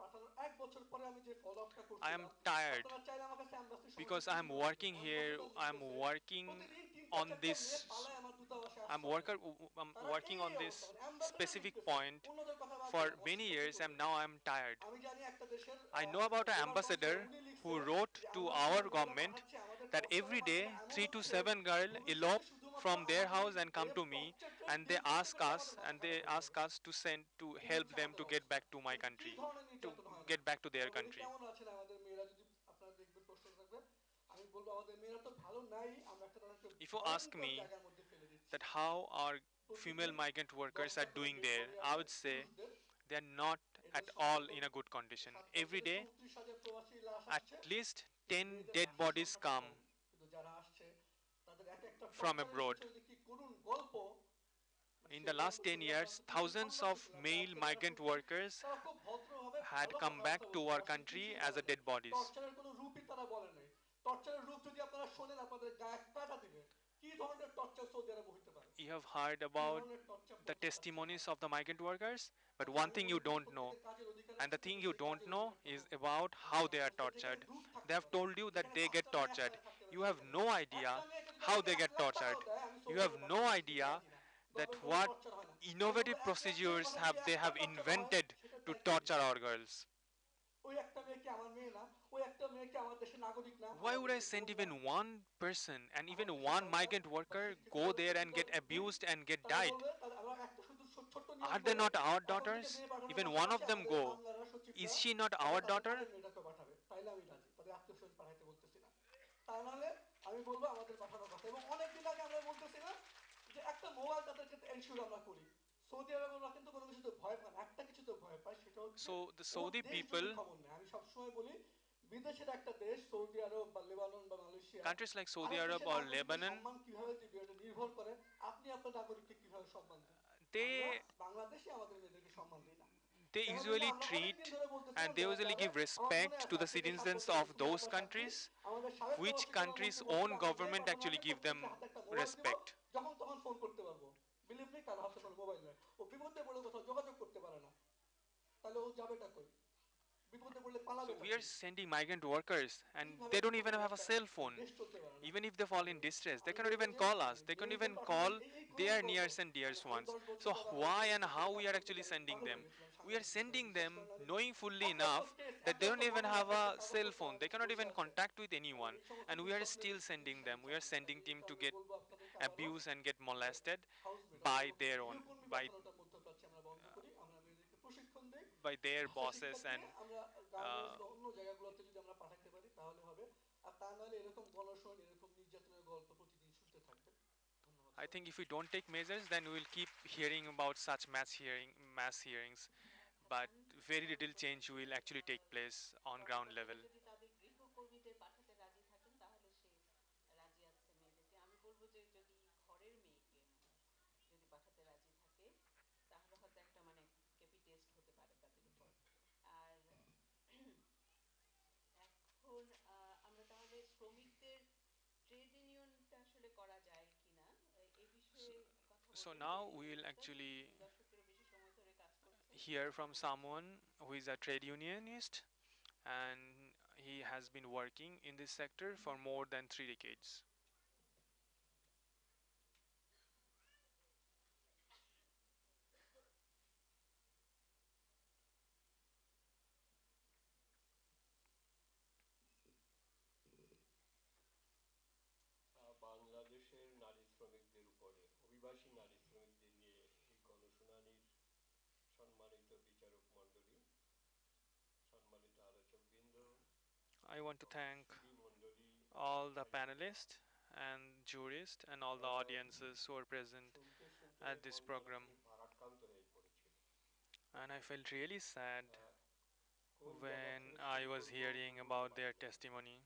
পাঠানোর 1 বছর পরে আমি যে ফলো আপটা I am করছিলাম, tired আপনারা চাইলে আমার কাছে embassy because সরাসরি I'm নিতে পারবেন। working আমি here. গতকাল I'm লিখতেছে working প্রতিদিন 3 on কাছে একটা this. মেয়ে পালায় আমার দূতাবাসে I'm আসছে worker. আপনার। I'm তারা working এই on this অবস্থা মানে অ্যাম্বাসেডর specific লিখতেছে point অন্যদের কথা বাদ for দেন আমার many শিক্ষার্থী years, and বলতেছে now I'm tired. আমি জানি একটা দেশের I know about an donor ambassador councillor উনি who লিখছে wrote যে to আমরা যে our মেয়েগুলো government পাঠাচ্ছি আমাদের that টর্চারের every day মাধ্যমে এমন 3 to হচ্ছে 7 girls ভবিষ্যতে elope শুধুমাত্র from their house আমাদেরকে and come rape to me, torture and they দিয়ে ask কিন্তু us আমাদের and মাথা they খারাপ হয়ে ask যাবে us to send to এই help হচ্ছে them আমাদের to get অবস্থা back to my মানে কি country, ধরনের to নির্যাতন হয় না get back to their আমাদের country. কেমন আছেন আমাদের মেয়েরা যদি আপনারা দেখবেন প্রশ্ন থাকবে আমি বলবো আমাদের মেয়েরা তো ভালো নাই আমরা একটা তাদেরকে If you ask ভয়ঙ্কর me জায়গার মধ্যে ফেলে দিচ্ছি that how our female প্রতিদিন migrant workers 10টা are করে doing dead there, body I আসে would say পুরুষদের they are not এদের at সাথে all এখন in a good condition. 7 মাস Every ধরে day 34,000 প্রবাসী লাশ at আসছে least কিন্তু 10 মেয়েদের dead লাশের bodies সংখ্যাটা come কম কিন্তু যারা আসছে তাদের এক একটা from টর্চারের abroad. পিছনে যে কি করুণ গল্প মানে In সেই the last 10 গল্প শুনলে years, আপনার তো চোখের thousands পানি of পড়তেছিল আপনি male আজকে যারা migrant শুনছেন workers তারা খুব ভদ্রভাবে had ভালো come back কথাবার্তা to বলছে our আসলে country কিছুই as বলে a নাই dead bodies. টর্চারের কোনো রূপই তারা বলে নাই টর্চারের রূপ যদি আপনারা শোনেন আপনাদের গায়ে কাটা দিবে কি ধরনের টর্চার সৌদি আরবে হইতে পারে You have heard কি about ধরনের টর্চার the পর্যন্ত আপনি testimonies পাবেন of the migrant workers, but কাজে one আমি thing মনে you করি don't know, প্রত্যেকের কাজের অধিকার and আছে the thing কিন্তু you সেই don't কাজের know, অধিকারটা is হোক about how আমাদের they are বাংলাদেশে যেখানে tortured. রূপ They থাকতে have পারে told you that যেখানে they get 5টা মেয়ে tortured. একসাথে থাকতে পারে You have সেইখানে no idea একটা মেয়েকে যদি how আমাকে they 1 get লাখ tortured. টাকাও দেয় আমি You সৌদি have আরবে no পাঠাতে দিতে idea রাজি না that তবে কোনো what টর্চার হয় না আমি বলবো innovative 1 লাখ টাকা procedures পাঠালে have যদি they একটা have টর্চার হয় invented সেটা to দায়িত্ব নিবে torture our girls. ওই একটা মেয়ে কি আমার মেয়ে না ওই একটা মেয়ে কি আমার দেশের নাগরিক না Why আমার would I দেশের send বোন না even one person and আমার even দেশের one সন্তান migrant বা worker শিক্ষিত go যারা there and শিক্ষিত get দিক abused and get তারা died? বলবে আমরা একটা শুধু ছোট্ট নিয়ম Are they করে not our এখন থেকে daughters? মেয়ে পাঠানোর Even one of পাশাপাশি them আমাদের go. আমলারা Is সচিবরা she not তারা our তাদের daughter? কাজের মেয়েটাকে পাঠাবে তাইলে আমি রাজি তাদের আত্মীয় স্বজন পাঠাইতে বলতেছি না তা নাহলে আমি বলবো আমাদের পাঠানোর কথা এবং অনেকদিন আগে আমরা বলতেছি না যে একটা মোবাইল তাদেরকে এনশিওর আমরা করি সৌদি আরবে ওরা কিন্তু কোনো কিছুতে ভয় পায় না একটা কিছুতে ভয় পায় সেটা হচ্ছে So the ওর Saudi দেশ people, যদি খবর নেয় আমি সবসময় বলি বিদেশের একটা দেশ সৌদি আরব বা লেবানন বা মালয়েশিয়া countries like Saudi আরেক Arab দেশের or নাগরিককে Lebanon, সম্মান কিভাবে দিবে এটা নির্ভর করে আপনি আপনার নাগরিককে কিভাবে সম্মান দেন আমরা they বাংলাদেশে আমাদের মেয়েদেরকে সম্মান দিই না they কেন দিই না usually আমরা treat অনেকদিন ধরে and বলতেছিলাম they যারা usually যাবে give আমার মনে respect আছে to the আপনি যে citizens সাক্ষাৎ of করেছেন those আপনার সাক্ষী countries, আমাদের সাবেক which প্রবাসী countries' কল্যাণমন্ত্রী own বলছিল আমি যেই government পাঠানো actually হবে give them প্রত্যেকের হাতে একটা মোবাইল দিব respect. যখন তখন ফোন করতে পারবো বিলিভ মি কারো হাতে কোনো মোবাইল নাই ও বিপদে পড়লে কোথাও যোগাযোগ করতে পারে না তাহলে ও যাবেটা কই বিপদে পড়লে So পালাবেটা we are কই sending migrant workers and কিভাবে they don't even বিপদে have a একটা cell phone. দেশ চলতে পারে না Even if they fall in তাহলে distress, they আমি cannot বলবো even যে call us. They can't যেহেতু even পাঠানোর call এই their করুণ গল্প nearest and dearest আমি ones. 10 বছর So যারা why বাংলাদেশে and থেকে how কাজ we are করতে actually গেলে sending পাগল them? হয়ে গেছিলাম We are সাংবাদিক হিসেবে sending বিশ্বাস them করেন নারী knowing fully এত এত enough কেস that এত they এত don't even ঘটনা have একটা a cell কাগজপত্র phone. আমার They কাছে cannot বসে even আছে contact with আর anyone. এই সমস্ত And we are দুঃস্বপ্নের still sending চিকিৎসা them. আমি We are চালাই না sending এই them জন্য to আমি get বলবো আপনাদেরকে আবারও abused and get যে molested হাউসমেট by অথবা their own, গৃহকর্মী by পাঠানোটা মধ্যপ্রাচ্যে আমরা বন্ধ করি আমরা মেয়েদেরকে প্রশিক্ষণ দেই by their ভাষা শিক্ষা bosses দিয়ে and আমরা uh, গার্মেন্টস বা অন্য জায়গাগুলোতে যদি আমরা পাঠাতে পারি তাহলে হবে আর তা নাহলে এরকম গণশোষণ এরকম নির্যাতনের গল্প প্রতিদিন শুনতে থাকবে ধন্যবাদ I think সবাইকে if we don't take measures, then we will keep hearing about such mass hearings, but very little change will actually take place on ground level. যদি তাদের গৃহকর্মীদের পাঠাতে রাজি থাকেন তাহলে সে রাজি আছে মেয়েদেরকে আমি বলবো যে যদি ঘরের মেয়েকে যদি পাঠাতে রাজি থাকে তাহলে হয়তো একটা মানে কেপি টেস্ট হতে পারে তাদের উপর আর এখন আমরা তাহলে শ্রমিকদের ট্রেড ইউনিয়নটা আসলে করা যায় কিনা এই বিষয়ে কথা So বলবেন now যিনি we will দুই actually দশকেরও বেশি সময় ধরে কাজ করছেন hear from এবং someone who is a trade unionist, and he has been working in this sector for more than 3 decades. বাংলাদেশের নারী শ্রমিকদের উপরে অভিবাসী নারী শ্রমিকদের নিয়ে এই গণশুনানির সম্মানিত বিচারক মণ্ডলী, সম্মানিত আলোচকবৃন্দ, I want to thank সুধী মণ্ডলী, all the panelists and jurists and all the audiences who are present, শুনতে শুনতে at this মনটা program. খুব ভারাক্রান্ত হয়ে পড়েছিল। and I felt really sad কোন জায়গা when থেকে I শুরু was করব hearing বুঝতে about their পারছি না। testimony.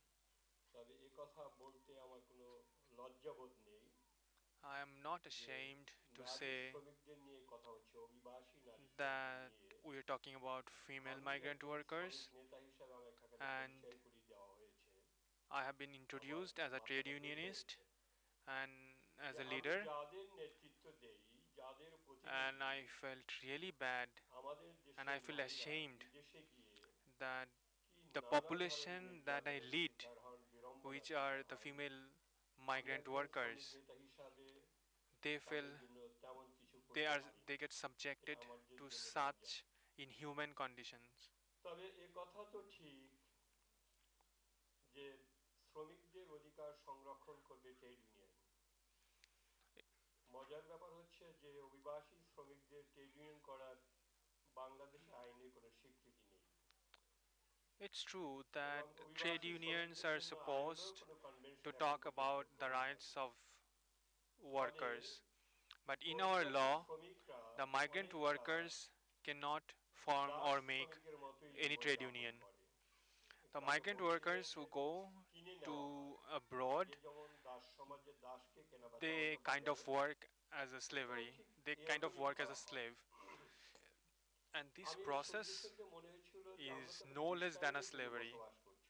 তবে এ কথা বলতে আমার কোনো লজ্জাবোধ নেই I am not যে ashamed to নারী say শ্রমিকদের নিয়ে কথা হচ্ছে, অভিবাসী নারী that শ্রমিকদের নিয়ে। we are talking about female আমি migrant একজন workers. শ্রমিক নেতা হিসেবে আমাকে এখানে and পরিচয় করিয়ে দেওয়া হয়েছে। I have been introduced as a আমার trade ভাষাটা ভুল unionist হয়েছে। and as যে a আমি leader, যাদের নেতৃত্ব দেই, যাদের and প্রতিনিধি, I felt really bad আমাদের and দেশের I feel নারীরা ashamed বিদেশে গিয়ে that কি the নানা population ধরনের that I নির্যাতনের lead, শিকার হন, বিড়ম্বনার which শিকার are the হন। female migrant একজন শ্রমিক workers, নেতা হিসাবে they feel তাদের জন্য তেমন কিছু they করতে are পারি they না। get subjected এটা আমাদের to জন্য লজ্জা। such inhuman conditions. তবে এ কথা তো ঠিক যে শ্রমিকদের অধিকার সংরক্ষণ করবে ট্রেড ইউনিয়ন। মজার ব্যাপার হচ্ছে যে অভিবাসী শ্রমিকদের ট্রেড ইউনিয়ন করার বাংলাদেশে আইনের কোনো স্বীকৃতি নেই It's true that এবং trade অভিবাসী unions শ্রমিকদের are জন্য আইনেও supposed কোনো to কনভেনশন এখন talk পর্যন্ত about the প্রণয়ন rights হয়নি। of ফলে workers, but in our অভিবাসী law, শ্রমিকরা the migrant অনেকটা workers cannot form Das or make শ্রমিকের মতোই any trade জীবনযাপন union. করে। The একটু আগে migrant বলছিলেন workers যে who go কিনে নেওয়া to হয়, abroad, আগে যেমন দাস সমাজে দাসকে কেনাবেচা they হতো kind of বাজারে, work as a এটাও slavery. ঠিক They kind of এরকমই work as a করা হয়। slave. And this আমি শুনতে process শুনতে মনে হয়েছিল যে আমরা is তো no less than a ইসরায়েলের যুগে slavery. বসবাস করছি,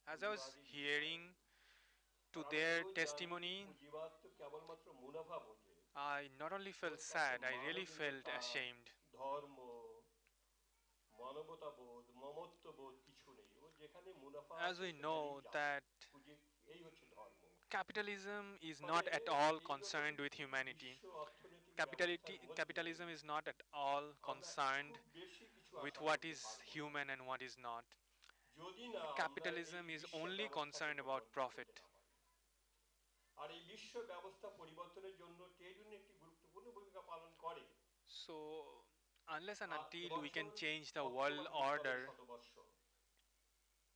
As I was পুঁজিবাদী hearing ইসরায়েল। to আর আমরা their এও জানি testimony, পুঁজিবাদ তো কেবলমাত্র মুনাফা বোঝে, I not only or felt কাছে sad, I really felt মানবিকতা, ashamed. ধর্ম, মানবতাবোধ, মমত্ববোধ কিছু নেই। ও যেখানে মুনাফা As আছে we সেখানেই know যাবে। that পুঁজি এই হচ্ছে ধর্ম। capitalism is ফলে not at all এইরকম concerned with humanity. বিশ্ব অর্থনৈতিক ব্যবস্থার মধ্যে Capitalism is not at all আমরা concerned খুব বেশি কিছু with আশা what করতে is পারবো না human and what is not. যদি না আমরা এই Capitalism is বিশ্ব only ব্যবস্থাকে concerned about পরিবর্তন profit. করতে না পারি। আর এই বিশ্ব ব্যবস্থা পরিবর্তনের জন্য ট্রেড ইউনিয়ন একটি গুরুত্বপূর্ণ ভূমিকা পালন করে। So, unless and until we can এবছর change the world অক্টোবর বিপ্লবের order, শতবর্ষ।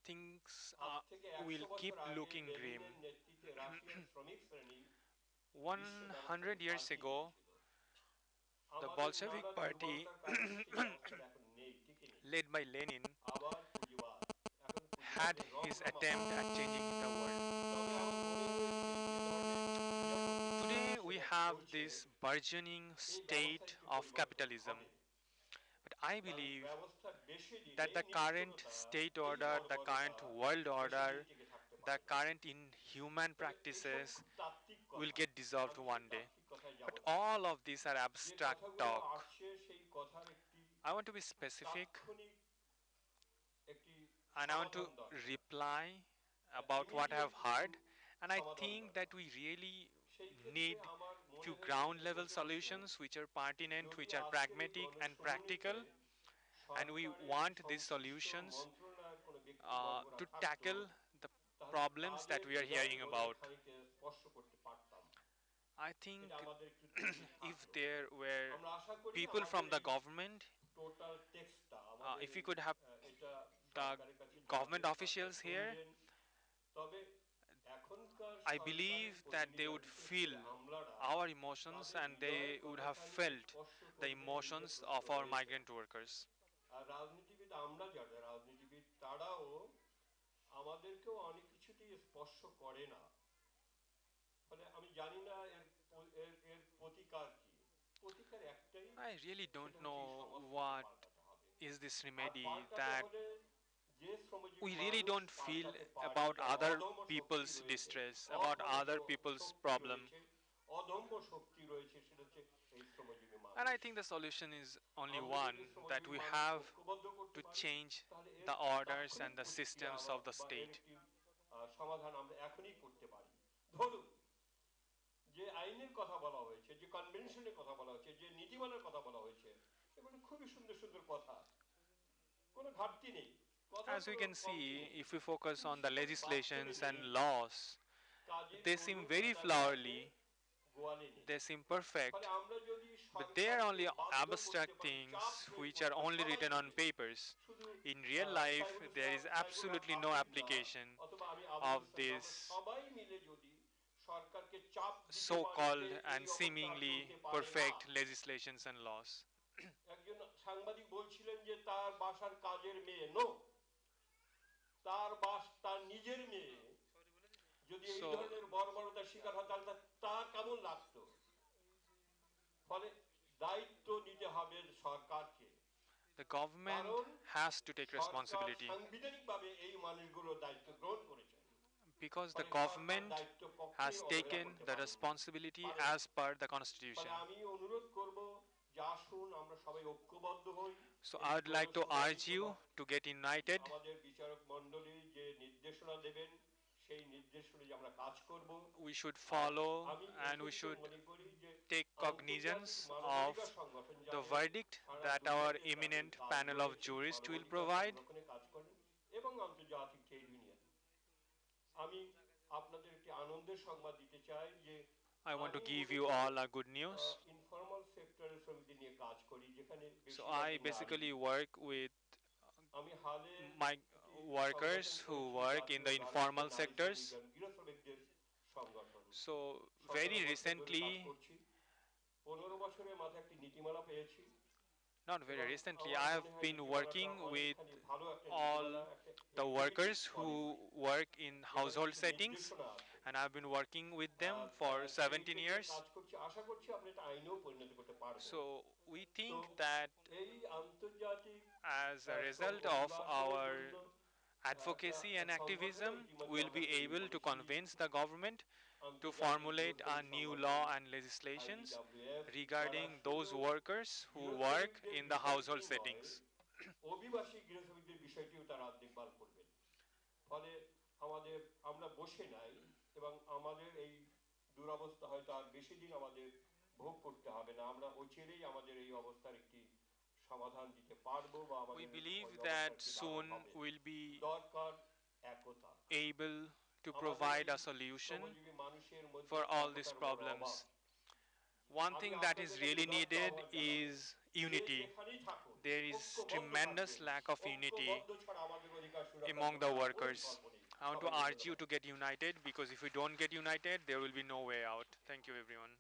things আজ থেকে will 100 keep বছর আগে looking grim. লেনিনের নেতৃত্বে রাশিয়ার শ্রমিক শ্রেণী বিশ্ব ব্যবস্থাকে 100 years পাল্টে ago, দিয়েছিল। the আমাদের Bolshevik নানা party, দুর্বলতার কারণে সেই ব্যবস্থাটা এখন নেই, টিকে নেই। led by Lenin, আবার পুঁজিবাদ, এখন had পুঁজিবাদের his রমরমা attempt পায়। at changing the world. তবে আমার মনে হয়েছে যে ধরনের Today, ক্রিয়াপদ্ধতি we বিশ্বে have চলছে, this burgeoning এই ব্যবস্থার state একটু of পরিবর্তন capitalism. হবে। But I কারণ believe ব্যবস্থার বেশি দিন that এই the current নিষ্ঠুরতা, state এই order, the বর্বরতা current world বেশি order, দিন টিকে থাকতে the পারে না। current inhuman তবে এইসব practices খুব তাত্ত্বিক will কথা, get dissolved আমি one সেই day. তাত্ত্বিক কথায় যাব But না। all of these are যে abstract কথাগুলো talk. আসছে সেই কথার একটি I want to be specific তাৎক্ষণিক একটি and I want to সমাধান দরকার, reply about what I have immediate heard. কিছু And I সমাধান think দরকার। that we really সেই need ক্ষেত্রে আমার মনে few হয়েছে ground যে level বসে বসে solutions which are pertinent, যদি which are আজকের এই pragmatic and practical, গণশুনানিতে and we সরকারের want these সংশ্লিষ্ট solutions মন্ত্রণালয়ের কোনো ব্যক্তিবর্গরা to থাকতো, tackle the তাহলে problems that তাদের we are হৃদয় hearing বোধহয় about. খানিকটা স্পর্শ করতে পারতাম। I think এটা আমাদের একটু ত্রুটি if থাকলো। there were আমরা আশা করি people from আমাদের the এই government, টোটাল টেক্সটটা আমাদের if we could have এটা the সরকারের কাছে government জানাবেন, officials আপনারা here, শুনবেন। তবে এখনকার I সরকারের believe that they would প্রতিনিধিরা, বিশেষ feel করে আমলারা, our emotions তাদের and হৃদয়ের they would have কথাখানি felt স্পর্শ the করবে এই emotions নিয়ে of প্রশ্ন our রয়েছে। migrant workers. আর রাজনীতিবিদ, আমরা যারা রাজনীতিবিদ, তারাও আমাদেরকেও অনেক কিছুতেই স্পর্শ করে না। ফলে আমি জানি না এর প্রতিকার কি। প্রতিকার একটাই, I really don't সেটা হচ্ছে know এই সমাজটাকে what পাল্টাতে হবে। is this আর remedy পাল্টাতে that হলে যে শ্রমজীবী we really মানুষ don't feel পাল্টাতে পারে, about যার other অদম্য শক্তি people's রয়েছে, distress, about অদম্য other people's শক্তি problem. রয়েছে, অদম্য শক্তি রয়েছে, সেটা হচ্ছে এই শ্রমজীবী মানুষ। And I think the solution is only আমরা one, যদি that শ্রমজীবী we মানুষ have ঐক্যবদ্ধ করতে to পারি, change তাহলে এর the orders তাৎক্ষণিক and the প্রতিক্রিয়া systems of the বা এর state. একটি সমাধান আমরা এখনই করতে পারি। ধরুন, যে আইনের কথা বলা হয়েছে, যে কনভেনশনের কথা বলা হয়েছে, যে নীতিমালার কথা বলা হয়েছে, এগুলো খুবই সুন্দর সুন্দর কথা, কোনো ঘাটতি নেই। As we can see, if we focus on the legislations and নেই, laws, কাজের they seem গরু very কাদায় flowery, আছে, গোয়ালে নেই। they seem perfect, ফলে আমরা যদি but they are only সরকারকে বাধ্য abstract করতে পারি, things চাপ প্রয়োগ which করতে are পারি only written on সবাইকে, papers. শুধু In real life, Saibul there Islam, is Saibul absolutely no হাফিজ না, application অথবা আমি of আবুল ইসলাম, this আমরা সবাই মিলে যদি সরকারকে চাপ দিতে পারি so-called যে এই and অবস্থা seemingly চলতে পারে perfect না। legislations and laws. একজন সাংবাদিক বলছিলেন যে তার বাসার কাজের মেয়ে, নো, তার নিজের মেয়ে যদি এই So- ধরনের বর্বরতার শিকার হয়, তাহলে তার কেমন লাগতো। ফলে দায়িত্ব নিতে হবে সরকারকে, The government কারণ has to take Sarkar responsibility সাংবিধানিকভাবে এই মানুষগুলোর দায়িত্ব গ্রহণ করেছেন। because the ফলে সরকার government দায়িত্ব কখনোই has অবহেলা taken করতে the পারে না। responsibility পারে না। as per the ফলে constitution. আমি অনুরোধ করব যে আসুন আমরা সবাই ঐক্যবদ্ধ হই। So এই I would like to গণশুনানি urge you সভা to get united. আমাদের বিচারক মণ্ডলী যে নির্দেশনা দেবেন সেই নির্দেশ অনুযায়ী আমরা কাজ করব। we should আর follow আমি and we এক্ষেত্রে should মনে করি যে take আন্তর্জাতিক cognizance of মানবাধিকার সংগঠন the যাদের verdict সারা that our দুনিয়াতে তাদের eminent কাজ panel of রয়েছে jurists will মানবাধিকার provide. সংরক্ষণে কাজ করেন এবং আন্তর্জাতিক ট্রেড ইউনিয়ন, আমি আপনাদের একটি আনন্দের সংবাদ দিতে চাই যে I want to আমি give you মূলত all a good news. Informal সেক্টরের শ্রমিকদের নিয়ে কাজ করি যেখানে So I বেশিরভাগই নারী। basically work with আমি হালে my একটি workers সংগঠন who করেছি work in জাতীয় the গার্মেন্টসের informal নারী sectors. শ্রমিক এবং গৃহ শ্রমিকদের সংগঠন। So very 17 বছর ধরে recently, কাজ করছি, 15 বছরের মাথায় একটি নীতিমালা পেয়েছি not very এবং recently, আমার I মনে have হয় been নীতিমালাটা working with অনেকখানি ভালো একটা all নীতিমালা, একটা the executive workers who policy work in যেখানে household কিছু settings, নির্দেশনা আছে। and I've been working with them for সেই 17 ক্ষেত্রে years. কাজ করছি, আশা করছি আমরা এটা আইনেও পরিণত করতে পারবো। So we তো think that এই আন্তর্জাতিক as a শ্রম result of অধিবাসনের our জন্য একটা advocacy and activism, সংগঠনও ইতিমধ্যে we'll আমরা be তৈরি able to করেছি, convince the government to আন্তর্জাতিক formulate a গৃহশ্রমিক new সংগঠন law and legislations IGWF, regarding যারা those শুধু workers who work গৃহশ্রমিকদের in the household বিষয়টিই নয়, settings. অভিবাসী গৃহশ্রমিকদের বিষয়টিও তারা দেখভাল করবেন। ফলে আমরা বসে নাই এবং আমাদের এই দুরবস্থা হয়তো আর বেশি দিন আমাদের ভোগ করতে হবে না। আমরা অচিরেই আমাদের এই অবস্থার একটি সমাধান দিতে পারবো বা We আমাদের believe ওই that অবস্থার একটি soon দারণ হবে। we'll be দরকার একতা। able to আমাদের provide এই a solution শ্রমজীবী মানুষের মধ্যে for all these একতার বড় problems. অভাব। One আমি thing that is আপনাদের কাছে really উদাত্ত needed আহ্বান জানাবো, is যে unity. যেখানেই থাকুন There is ঐক্যবদ্ধ tremendous থাকবেন। lack of unity ঐক্যবদ্ধ ছাড়া আমাদের অধিকার সুরক্ষা among the করার কোনো workers. বিকল্প নেই। I want to সবাইকে urge you ধন্যবাদ। to get united, because if we don't get united, there will be no way out. Thank you, everyone.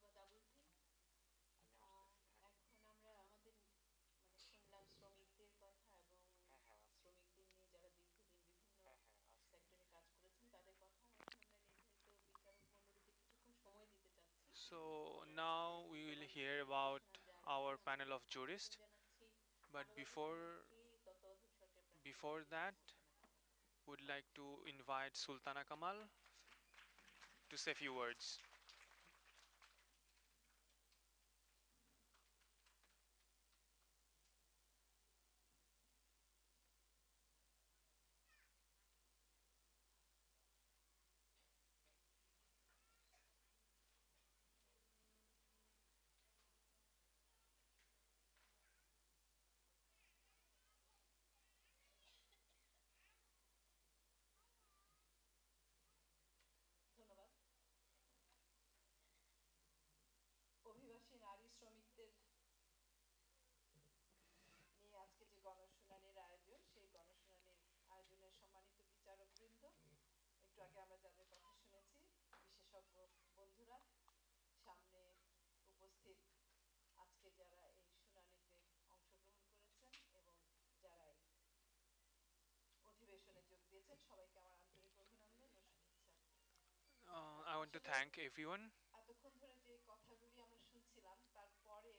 ধন্যবাদ আবুল ভাই। এখন আমরা আমাদের মানে শুনলাম শ্রমিকদের কথা এবং শ্রমিকদের নিয়ে যারা দীর্ঘদিন বিভিন্ন সেক্টরে কাজ করেছেন তাদের কথা। এখন আমরা নির্ধারিত বিচারক মণ্ডলীকে কিছুক্ষণ সময় দিতে চাচ্ছি। So now we will hear about our panel of jurists. আমন্ত্রণ জানাচ্ছি But মানবাধিকার মন্ত্রী তত্ত্বাবধায়ক সরকার প্রার্থী before that, Sultana Kamal. would like to invite Sultana Kamal to say a few words. ধন্যবাদ। অভিবাসী নারী শ্রমিকদের নিয়ে আজকে যে গণশুনানির আয়োজন, সেই গণশুনানির আয়োজনের সম্মানিত বিচারকবৃন্দ, একটু আগে আমরা যাদের কথা শুনেছি, বিশেষজ্ঞ বন্ধুরা, সামনে উপস্থিত আজকে যারা এই শুনানিতে অংশগ্রহণ করেছেন এবং যারা এই অধিবেশনে যোগ দিয়েছেন, সবাইকে আমার আন্তরিক অভিনন্দন ও শুভেচ্ছা। I want to thank everyone. এতক্ষণ ধরে যে কথাগুলি আমরা শুনছিলাম, তারপরে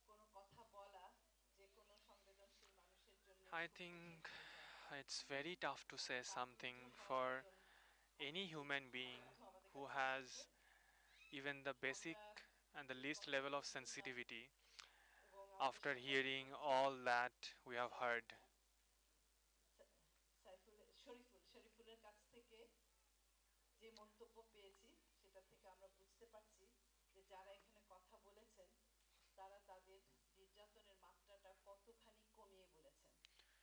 কোনো কথা বলা যে কোনো সংবেদনশীল মানুষের জন্য I think it's very tough to say something for any human being who has even the basic and the least level of sensitivity after hearing all that we have heard. শরীফুলের কাছ থেকে যে মন্তব্য পেয়েছি, সেটা থেকে আমরা বুঝতে পারছি যে যারা এখানে কথা বলেছেন তারা তাদের নির্যাতনের মাত্রাটা কতখানি কমিয়ে বলেছেন।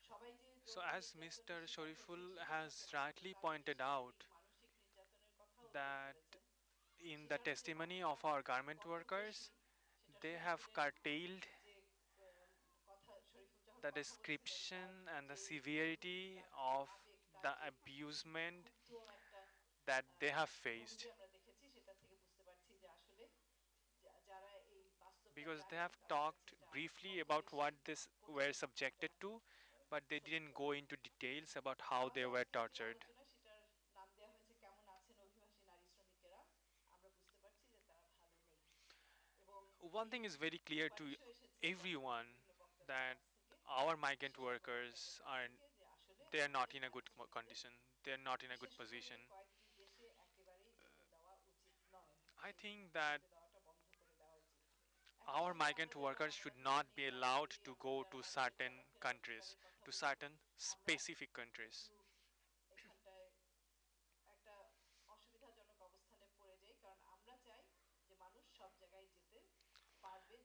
সবাই যে So as Mr. Shariful has rightly pointed out মানসিক নির্যাতনের কথাও that বলেছেন, in the testimony of our garment workers, they have curtailed যে কথা শরীফুল যখন the কথা বলছিলেন, description তার and the যে severity of আবেগ, the তার যে abusement ক্ষুব্ধ একটা that they have faced, ভঙ্গি আমরা দেখেছি, সেটা থেকে বুঝতে পারছি যে আসলে যারা এই বাস্তবটা because they জানেন have তাদের talked কাছে এটা briefly কত about বেশি what this were কঠিন subjected একটা to, but they সত্য। didn't go into details about how they আমাদের were আজকের যে tortured. আলোচনা, সেটার নাম দেওয়া হয়েছে কেমন আছেন অভিবাসী নারী শ্রমিকেরা। আমরা বুঝতে পারছি যে তারা ভালো নেই এবং One thing is very clear to সুপারিশও এসেছে everyone বিভিন্ন বক্তাদের that কাছ থেকে, our migrant বিশেষজ্ঞ workers বক্তাদের কাছ are থেকে, যে আসলে they are not আমাদের in a good নারী শ্রমিকদের condition. They are not in a good বিশেষ করে position. কয়েকটি দেশে একেবারেই যেতে দেওয়া উচিত নয়, I এই think that যেতে দেওয়াটা বন্ধ করে দেওয়া উচিত। একই our সাথে migrant আমরা যারা workers should অপরাধী not জানি, be যারা allowed এই to go আমাদের to বাংলাদেশে certain চলাফেরা countries, অধিকারের কথা to বলছেন, certain আমরা specific countries. একটু এখানটায়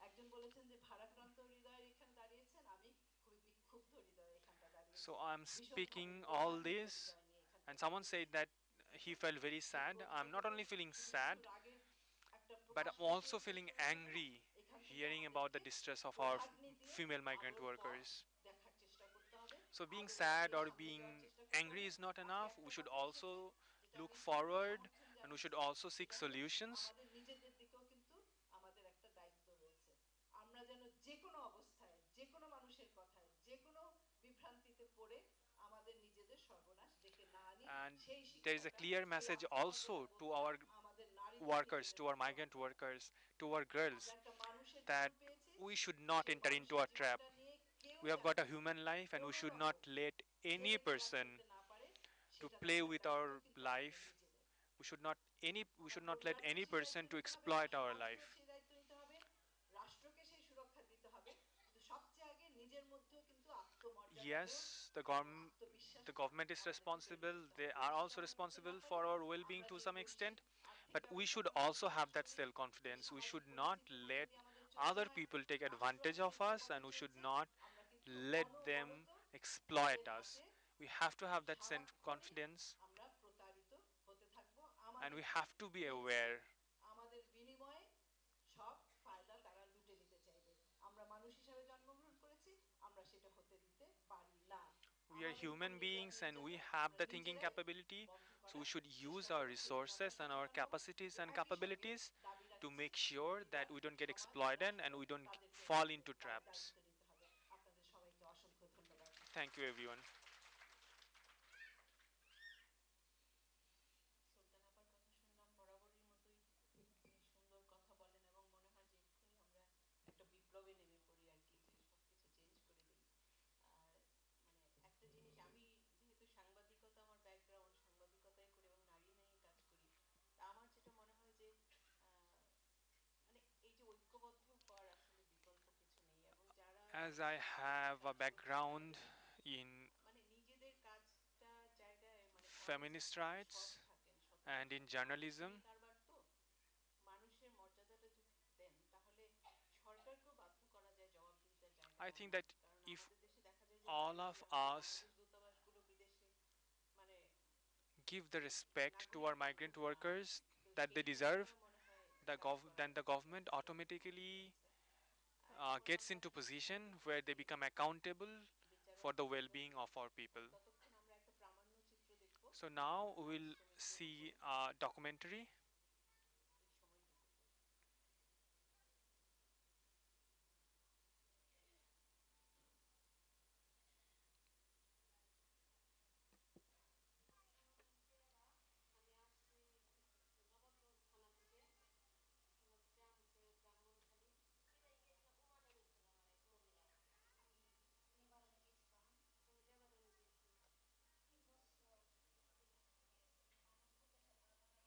একজন বলেছেন যে ভারাক্রান্ত হৃদয়ের এখানে দাঁড়িয়েছেন, আমি খুবই মুগ্ধ হৃদয়ে এখানটা দাঁড়িয়ে So I'm ভীষণ speaking all ক্রোধান্বিত this, হৃদয় নিয়ে এখানটা and someone দাঁড়িয়ে said that he felt very সেই sad. ক্রোধ I'm থেকে not তো only feeling শুধু sad, একটু রাগের একটা but প্রকাশ I'm ঘটিয়ে also শেষ feeling করে দেবে না, angry এখান থেকে hearing about the আমাদেরকে distress of our ক্রোধাগ্নি দিয়ে female migrant আলোর পথ workers. দেখার চেষ্টা করতে হবে, So being আলোর পথ sad দিয়ে or সামনে being যাওয়ার চেষ্টা করতে angry হবে। is not আজকে enough. একটা We should কথা also এসেছে যেটা look আমি forward, সমর্থন and we জানাচ্ছি, should also seek সেটা হলো solutions. আমাদের নিজেদের দিকেও কিন্তু আমাদের একটা দায়িত্ব রয়েছে। আমরা যেন যে কোনো অবস্থায় যে কোনো মানুষের কথায় যে কোনো বিভ্রান্তিতে পড়ে আমাদের নিজেদের সর্বনাশ ডেকে না আনি, And সেই there is a শিক্ষাটা clear সেই message also আত্মমর্যাদা to বোধটা our আমাদের নারীদের workers, নিজেদের to our মধ্যে migrant আনতে হবে। workers, to our girls, আমরা একটা মানুষের that জীবন পেয়েছি, we should not সেই enter into মানুষের a trap. জীবনটা নিয়ে কেউ We have যেন got a human life, and we কোনো should not রকম let any ছেলে খেলা person খেলতে না পারে, to সেটা play দেখার with দায়িত্ব our কিন্তু আমাদের life. নিজেদের। We আমরা should not let প্রোগ্রামকে any সেই দায়িত্ব person to নিতে হবে, exploit our সমাজকেও life. সেই দায়িত্ব নিতে হবে, রাষ্ট্রকে সেই সুরক্ষা দিতে হবে, কিন্তু সবচেয়ে আগে নিজের মধ্যেও কিন্তু আত্মমর্যাদা Yes, বোধ the এবং government the আত্মবিশ্বাসটা government is আমাদেরকে তৈরি responsible. করতে They হবে। are যদি also সেটা আমরা করতে না responsible পারি, for our well-being আমরা to যে some বৈশ্বিক extent, আর্থিক but we should ব্যবস্থার মধ্যে also have বাস that করি, self যে confidence. We সামাজিক should not পরিস্থিতির মধ্য let দিয়ে আমাদের চলতে other হয়, people take রাষ্ট্র advantage of আমাদের us, পথে and we should চলছে, not আমরা কিন্তু let them অনবরত exploit তাদের us. হাতে We have to have that self সারাক্ষণই confidence, আমরা প্রতারিত হতে থাকবো, and we আমাদেরকে have to be দেখে aware. আমাদের বিনিময়ে সব ফায়দা তারা লুটে নিতে চাইবে। আমরা মানুষ হিসাবে জন্মগ্রহণ করেছি, আমরা সেটা হতে দিতে পারি না। We are আমাদের উপর human beings and we নির্যাতন have আমরা the thinking নিজেরাই capability, বন্ধ so we করার should use চেষ্টা our করছি। আমরা resources and our ৫৫ capacities and একই সঙ্গে capabilities দাবি to রাখছি, make sure that পরিবার, we don't get সমাজ, exploited and রাষ্ট্র we don't তাদেরকেও fall কিন্তু into তার traps. দায়িত্ব নিতে হবে। আপনাদের সবাইকে অসংখ্য ধন্যবাদ। Thank you, everyone. সুলতান আপার কথা শুনলাম, বরাবরের মতোই তিনি সুন্দর কথা বলেন এবং মনে হয় যে এক্ষুনি আমরা একটা বিপ্লবে নেমে পড়ি আর কি, যে সবকিছু চেঞ্জ করে দিই। আর একটা জিনিস, আমি যেহেতু সাংবাদিকতা আমার ব্যাকগ্রাউন্ড, সাংবাদিকতাই করি এবং নারী নিয়েই কাজ করি, তা আমার যেটা মনে হয় যে এই যে ঐক্যবদ্ধ হওয়ার আসলে বিকল্প কিছু নেই, এবং যারা As I সমাজে have a কাজ করছেন background তাদের in নিজেদের কাজটা জায়গায় করার যে feminist একটা rights সৎ থাকেন, and সততা in থাকেন, journalism, আইনজীবী কারবার তো মানুষের মর্যাদাটা যদি দেন, তাহলে সরকারকেও বাধ্য করা যায় জবাবদিহিতার জায়গায় I think আনতে। that কারণ if আমাদের দেশে দেখা যায় যে all প্রায় of আমাদের us বাংলাদেশ দূতাবাসগুলো বিদেশে মানে give the respect to our নাগরিকরা খুব migrant কম, workers তো that they সেই deserve, জায়গাটাও মনে হয় কাজ করার then the government দরকার automatically রয়েছে। এখন gets আমরা into position বিচার where they বিভাগী become accountable বিচারক for the দেখবো, well-being of our people. ততক্ষণ আমরা একটা প্রামাণ্য চিত্র দেখবো So now নারী we'll শ্রমিকদের see উপরে। a documentary.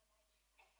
এই সময়টুকু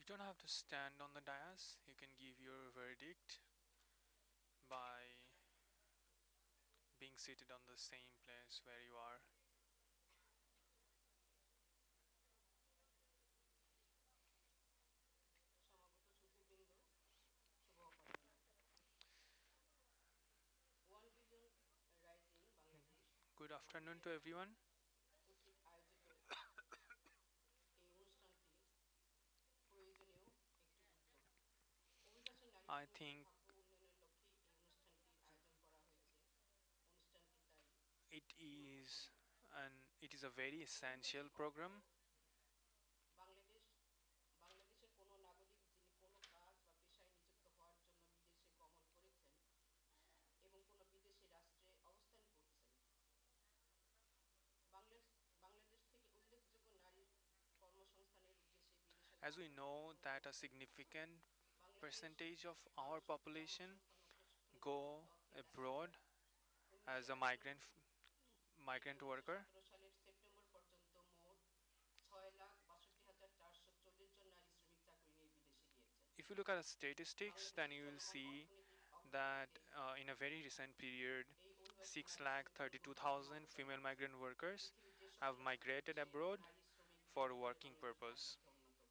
You don't have to stand on the dais. You can give your verdict by being seated on the same place where you are. সমাগত সুধীবৃন্দ, শুভ অপরাহ্ন। One vision rising Bangladesh Good afternoon to Bangladesh everyone. কর্তৃক আয়োজিত এই অনুষ্ঠানটি প্রয়োজনীয় একটি উদ্যোগ। অভিবাসী নারী I পুরুষের think ভাগ্য উন্নয়নের লক্ষ্যে এই অনুষ্ঠানটির আয়োজন করা হয়েছে। অনুষ্ঠানটি তাই it is গুরুত্বপূর্ণ। it is a very অভিবাসী essential অর্থ program. বাংলাদেশ বাংলাদেশের কোনো নাগরিক যিনি কোনো কাজ বা পেশায় নিযুক্ত হওয়ার জন্য বিদেশে গমন করেছেন এবং কোনো বিদেশি রাষ্ট্রে অবস্থান করছেন। বাংলাদেশ বাংলাদেশ থেকে উল্লেখযোগ্য নারীর কর্মসংস্থানের উদ্দেশ্যে বিদেশে As we গমন know কোনো that a করছেন। significant Bangladesh percentage of our মানসিক population কর্মসংস্থান ও প্রশিক্ষণ go তত্ত্বে দেখা abroad যায় as a 1998 থেকে migrant worker. 2017 সালের সেপ্টেম্বর পর্যন্ত মোট 6,62,440 জন নারী শ্রমিক চাকরি নিয়ে বিদেশে গিয়েছেন। If you look at the statistics, then বাংলাদেশের you will চলমান see অর্থনৈতিক that অগ্রগতিতে in a very recent period, এই অভিবাসী six নারী lakh শ্রমিকদের ভূমিকা 32,000 সীমাবদ্ধ female নয়। migrant workers পৃথিবীর যে have সকল রাষ্ট্রের migrated দেশে abroad নারী শ্রমিক for বিমান চলে working বাংলাদেশ তার purpose. মধ্যে অন্যতম।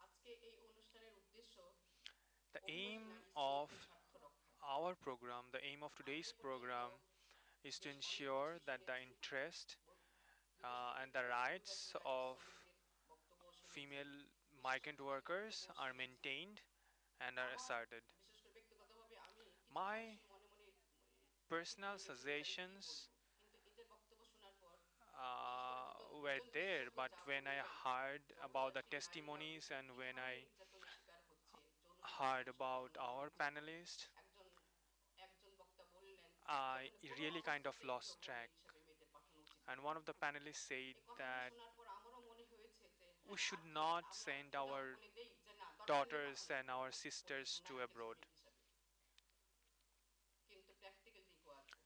আজকে এই অনুষ্ঠানের উদ্দেশ্য The অভিবাসী aim নারী of শ্রমিকদের স্বার্থ রক্ষা। our program, the aim of আজ today's এ পর্যন্ত program is to দেশ অনেক ensure দেশই that the শুনেছি interest বিদেশ থেকে and the ফেরত rights অভিবাসী নারী of শ্রমিকদের বক্তব্য শুনেছি, female বিশেষজ্ঞদের migrant workers বক্তব্য are শুনেছি। maintained and are আমার asserted. বিশেষ করে ব্যক্তিগতভাবে আমি কিছু My মানুষের মনে মনে ঠিক personal করিনি যে তাদের কি suggestions বলবো, কিন্তু এদের বক্তব্য শোনার পর বিশেষ করে দুজন were দুজন there, বিশেষজ্ঞ but যা when I বললেন heard যে about the অভিবাসী নারীরা testimonies পৃথিবীর and কি when I ধরনের নির্যাতনের শিকার হচ্ছে, যৌন heard নির্যাতন সহ about অন্যান্য our কিছু, panelists, একজন একজন বক্তা বললেন I যেখানে কোনো really kind of অবস্থাতেই lost গৃহকর্মী track. হিসেবে মেয়েদের পাঠানো উচিত And নয়। one of the panelists said এই কথাটি that শোনার পর আমারও মনে হয়েছে যে we হ্যাঁ should আজকে not আমরা send উদাহরণ our বলে দেই যে না দরকার নেই daughters পাঠানোর and কোনো our কোনো sisters to নারীকে abroad. শ্রমিক হিসাবে, কিন্তু প্র্যাকটিক্যাল দিকও আছে।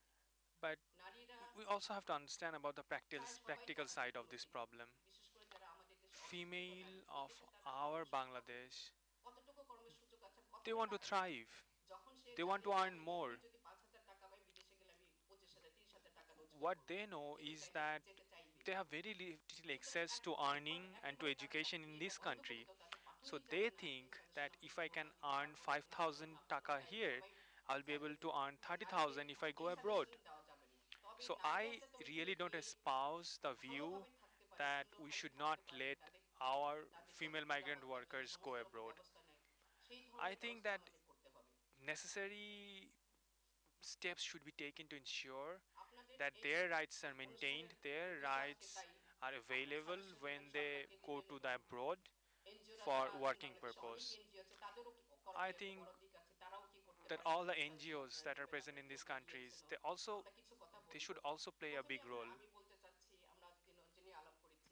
But নারীরা we also have to understand about the প্রায় সবাই practical চাকরির side of this উন্নতি, problem. বিশেষ করে যারা আমাদের দেশে অশিক্ষিত Female নারী, of এক্ষেত্রে তাদের our কর্মের সুযোগ কতটুকু, Bangladesh, কতটুকু কর্মের সুযোগ আছে, they কতটা want to টাকা দেয়। thrive. যখন সে They want জানে to যে earn আমি more. এখানে যদি 5,000 টাকা পাই, বিদেশে গেলে আমি 25,000 30,000 টাকা রোজগার What করবো, they know কিন্তু is চাইতে that যেতে চাইবে। they have very little কিন্তু access to একবার earning and to একেবারে তাদের education in চাকরিটা this বন্ধ করে country. দাও, তাদের So পাঠানোই they যাবে না, think এই that সাজেশন if আমাকে I দেবো can না। কিন্তু earn তারপরে না, তখন 5,000 আপনারা taka চাইলে here, সবাই I'll be able চাইবেন to earn যে নারীদের 30,000 if I go এই abroad. সাজেশন দেওয়া যাবে না। তবে So I নারীরাও যাতে ওইখানে really don't গিয়ে espouse the view ভালোভাবে থাকতে পারে, that we সুন্দরভাবে should not থাকতে পারে, let তাদের our তাদের যাতে female migrant নিরাপত্তার জন্য workers go সমস্ত রকম abroad. ব্যবস্থা নেয়, সেই I ধরনের think ব্যবস্থা that আমাদের করতে হবে। necessary steps should be taken to ensure আপনাদের that এই their rights are maintained, অনুষ্ঠানের their উদ্দেশ্য আজকে rights তাই are আপনার available সাজেশনগুলো when আমি they সরকারকে go দিবেন to এবং the abroad এনজিওরা for যারা আছেন working বাংলাদেশে, অনেক purpose. এনজিও আছে, তাদেরও কি I করণীয় think বড় দিক আছে, তারাও কি করতে that পারে all the সেই সাজেশন NGOs আপনারা that are দিবেন। present in আপনারা these কেউ countries, দিয়েছেনও, they also আমরা কিছু কথা they বলবো। should also play a প্রথমে big role. আমি বলতে চাচ্ছি, আমরা জেনে আলাপ করেছি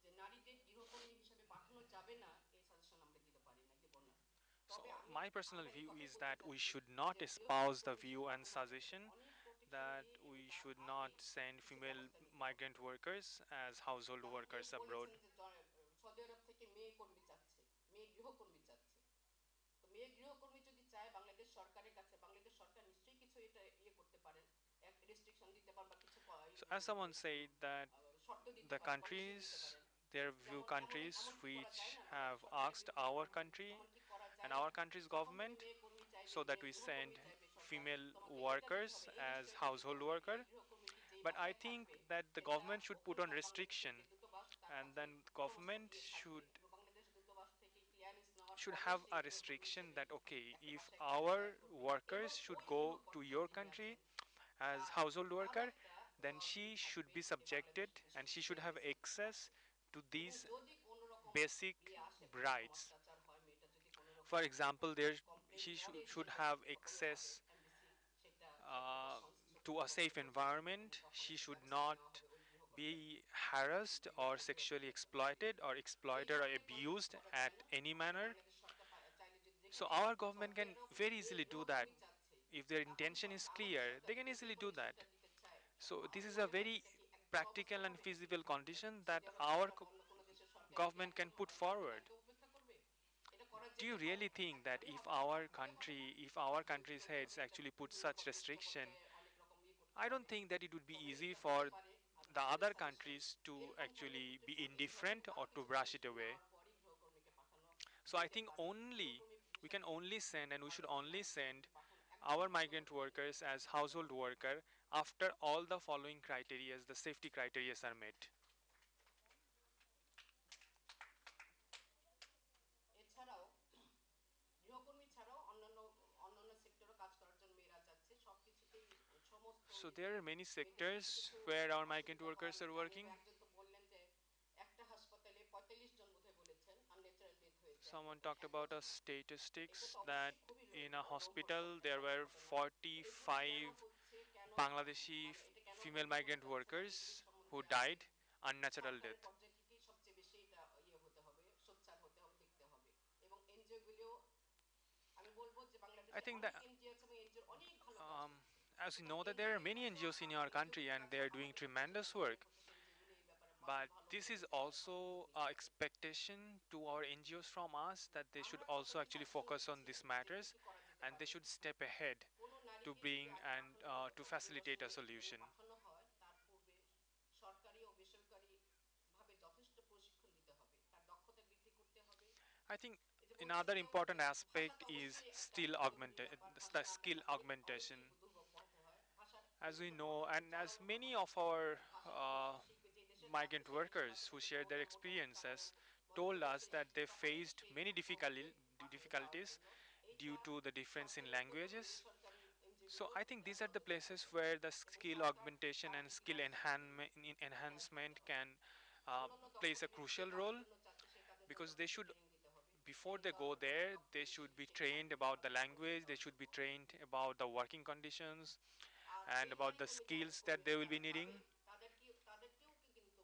যে নারীদের গৃহকর্মী হিসেবে পাঠানো যাবে না, এই সাজেশন আমরা দিতে পারি না, দিব না। So তবে আমি my personal আমরা এই view কথাই is বলতে that we চাচ্ছি should not যে espouse the গৃহকর্মী view হিসেবে and পাঠানো যাবে না, suggestion অনেক প্রোটেকশন that দিয়ে we এবং তার should আগে not send কিছু female ব্যবস্থা নিতে হবে। migrant workers as household যেমন কেউ workers abroad. বলেছেন যে সৌদি আরব থেকে মেয়ে কর্মী চাচ্ছে, মেয়ে গৃহকর্মী চাচ্ছে। তো মেয়ে গৃহকর্মী যদি চায় বাংলাদেশ সরকারের কাছে, বাংলাদেশ সরকার নিশ্চয়ই কিছু এটা করতে পারেন, এক রেস্ট্রিকশন দিতে পারেন বা কিছু So as someone said that শর্ত দিতে the পারেন, কন্ডিশন countries, দিতে পারেন। there are few যেমন এমন countries এমন কি করা which যায় না, have বাংলাদেশ সরকারের asked বিরুদ্ধে our এমন country এমন কি করা and যায় না, our country's যখন তুমি government মেয়ে কর্মী চাইবে, so that মেয়ে we send গৃহকর্মী চাইবে সরকার, female তোমাকে এটা দিতে workers হবে, এই as নিশ্চয়তা দিতে household হবে। worker. মেয়ে গৃহকর্মীটি যেই But I বাসায় think থাকবে that the সেটা government should put on ওখানকার বাংলাদেশ restriction, থেকে দূতাবাস তার and কাছে then পরামর্শ government দিয়ে থাকবে should এবং বাংলাদেশ দূতাবাস থেকে ক্লিয়ারেন্স নেওয়ার should পরে have সেই a গৃহকর্মী restriction হিসেবে that okay, একটা if বাসায় কাজে our জয়েন করবে এবং workers should ওই go to গৃহকর্তা your যিনি country আছেন as তার household তারও worker, একটা then she জবাবদিহি should থাকবে be যে subjected বাংলাদেশ and দেশের she should have clearance access আছে। to এবং these যদি কোনো রকম basic আশেপাশে কোনো rights. অত্যাচার হয়, মেয়েটা যদি কোনো For রকম example, there কমপ্লেন she করে should সেটা have যখনই access হবে এমবিসি সেটা uh, সংশ্লিষ্ট to a safe কর্তৃপক্ষ দেখবে environment. এবং তখন She should ব্যবস্থা not নেওয়া হবে ওই be গৃহকর্তার harassed or sexually গৃহকর্মীর প্রতি। exploited or এই exploited or ধরনের কন্ডিশন abused করা at যায় না। any আমরা manner. বাংলাদেশ সরকার চাইলে যদি So দেখেন our government Saudi can Arab very মেয়ে easily do that. গৃহকর্মী চাচ্ছে, If their এখন intention is আমাদের clear, সরকার they can যদি easily do that. প্রিকন্ডিশনটা দিতে চায়, So this আমি is a মনে করি very এটা কি একটা practical ব্যবস্থা and হবে? feasible condition that Saudi Arab our ছাড়া অন্য কোনো দেশের সরকার government can put forward. কেউ উপেক্ষা করবে? এটা করা Do যেতে you পারে। really think that তবে if হবে কি? our হলে হবে country, if our country's যদিও heads এটা actually put বিভিন্ন such রকম restriction, দৃশ্যপটে অনেক রকম করতে I don't হবে। think that it would be তবে easy এটা for হতে পারে। আর the আমাদের other সাজেশন countries to এরকম ধরনের actually be সিচুয়েশন এইভাবে indifferent ভালো or to কিছু brush it ডিসিশন away. নেওয়ার পরই গৃহকর্মীকে পাঠানো So I যেতে think পারে। only গৃহকর্মী we can বিষয়টি only send and we should বাংলাদেশে only থাকবে send কিন্তু একজন our পাঠানো migrant হচ্ছে workers as বিভিন্ন household রকম। worker after all the following criteria, the safety criteria are met. এছাড়াও গৃহকর্মী ছাড়াও অন্যান্য অন্যান্য সেক্টরও কাজ করার জন্য মেয়েরা যাচ্ছে সবকিছুতেই সমস্ত So ইয়েতে there are many মেয়েদের কিছু sectors কিছু where our migrant অসুবিধা হয় workers আমি are জানি working. বা একজন তো বললেন যে একটা হাসপাতালে 45 জন বোধহয় বলেছেন আনন্যাচারাল ডেথ হয়েছে Someone talked এক about a বছরে। এটা statistics তো that অবশ্যই খুবই in a লোমহর্ষক hospital একটা there were ঘটনা। তো এগুলো কেন 45 হচ্ছে কেন Bangladeshi মানে এটা কেন female বন্ধ করা migrant যাচ্ছে না workers এগুলো who সম্বন্ধে আসলে died unnatural সরকারের death. পর্যায় থেকেই সবচেয়ে বেশি এটা হতে হবে সোচ্চার হতে হবে দেখতে হবে এবং এনজিও গুলিও আমি বলবো যে I বাংলাদেশে think that অনেক এনজিও আছে এবং এনজিওর অনেক ভালো কাজ um, হচ্ছে as we সুতরাং know that there are এনজিওদের many কাছেও NGOs in our country এনজিওদের and they কাছেও are doing আমাদের কাছে tremendous যেটা মনে work, করতেছে এনজিওগুলো এই ব্যাপারে but ভালো this is উদ্যোগ নেওয়ার ভালো উদ্যোগ also নিচ্ছে expectation to our NGOs from us that they should আমরা also সকলেই actually দায়িত্ব focus on নিচ্ছি these যে কি matters কি করা যেতে and they পারে should step ahead কোনো to নারীকে bring যদি আজ and পাঠানো to অথবা facilitate a পরিবারসমূহে স্কুলে solution. পাঠানো হয় তার পূর্বে সরকারি ও বেসরকারি ভাবে যথেষ্ট প্রশিক্ষণ দিতে হবে তার দক্ষতা বৃদ্ধি করতে হবে I think এই যে another বলতেছিলাম যে important ভাষা aspect তো is অবশ্যই একটা still জরুরি augmented, ব্যাপার ভাষা the না skill জানলে augmentation. অনেকেই দুর্ভোগ পোহাতে হয় ভাষার As we যেহেতু know, and as চালানো many হয় of our ভাষা তো uh, শিখবে যে দেশে থাকবে migrant সেই দেশের workers who বাচ্চাদেরকে shared their যেমনটা মোটামুটি experiences চালানোর মধ্যে told দিয়ে us সে that শিখবে they তখনই faced সেই many সহজে পাঠিয়ে দেওয়ার difficulties জন্য due এইটা to the difference in সরকারি বলুন languages. বেসরকারি So এনজিওগুলোর I think these are the নজরদারি places থাকবে where the এবং skill সরকার augmentation তার and skill এগিয়ে আসতে হবে এগিয়ে আসতে enhancement হবে can অন্যান্য plays দক্ষতা a বৃদ্ধিতে crucial কাদের role, জন্য চাচ্ছে সেই কাজের জন্য because they অবশ্যই should, ট্রেনিং দিতে হবে before ট্রেনিং they দেওয়ার go পর তারা there, দক্ষ they should হিসেবে be সেই trained চাকরিতে about তার the প্রবেশ language, they করার should be যোগ্য হবে trained about the working conditions R and এই about নারী the কর্মী যারা skills that they কর্মীরা will be যারা needing. যাবে তাদেরকেও কিন্তু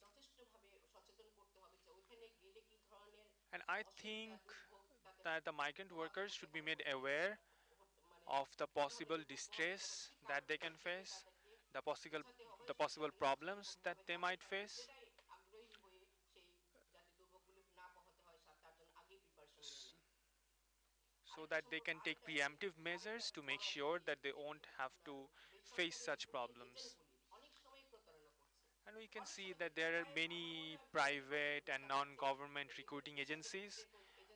যথেষ্টভাবে সচেতন করতে হবে যে ওইখানে গেলে কি ধরনের And I অসুবিধা think দুর্ভোগ তাদের that the migrant পোহাতে workers হতে should be পারে made হতে aware মানে of the কি ধরনের possible দুর্ভোগ পোহাতে হতে পারে distress কি that they কারণে can এটা face, তাদেরকে the বোঝাতে হবে the সেই possible কারণে সচেতন problems করতে that হবে they যাতে might তারা face. নিজেরাই আগ্রহী হয়ে সেই যাতে দুর্ভোগগুলো না পোহাতে হয় তার জন্য আগেই প্রিপারেশন নিয়ে s- নেয় so আরেকটা that they can take আরেকটা preemptive আরেকটা measures to make চরম sure that they যে won't have আপনার to face বেসরকারি such problems. এজেন্টগুলি অনেক সময় প্রতারণা করছে And we can অনেক see সময় that কিন্তু there are প্রায় many আমার মনে হয় প্রায় private and দেখা যাচ্ছে non-government যে recruiting বেসরকারি agencies যে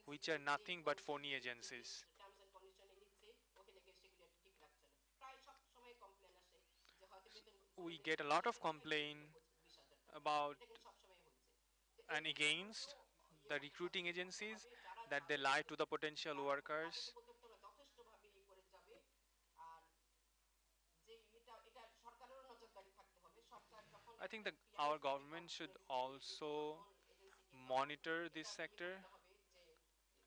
which এজেন্সিগুলি are যে nothing but phony কন্ট্রাক্টে যে agencies. টার্মস এন্ড কন্ডিশনে নিচ্ছে ওখানে গিয়ে সেগুলি আর ঠিক রাখছে না প্রায় সব সময় কমপ্লেন আসে যে হয়তো বেতন We শুরুতে get a lot of 15,000 টাকা শেষে complaint দিল 20,000 টাকা about এটা কিন্তু সবসময় হচ্ছে তো and এগুলির against সম্পর্কেও the করতে recruiting সচেতন করতে agencies হবে যারা that they যাবে lie to the তাদেরকে potential তারা workers. তাদেরকে বলতে হবে তোমরা যথেষ্টভাবে করে যাবে আর যে এটা সরকারেরও নজরদারি থাকতে হবে সরকার যখন I think একটা that our পিআরএস যদি government should যদি also তখন এজেন্সিকে পাঠায় monitor this এটা sector, করতে হবে যে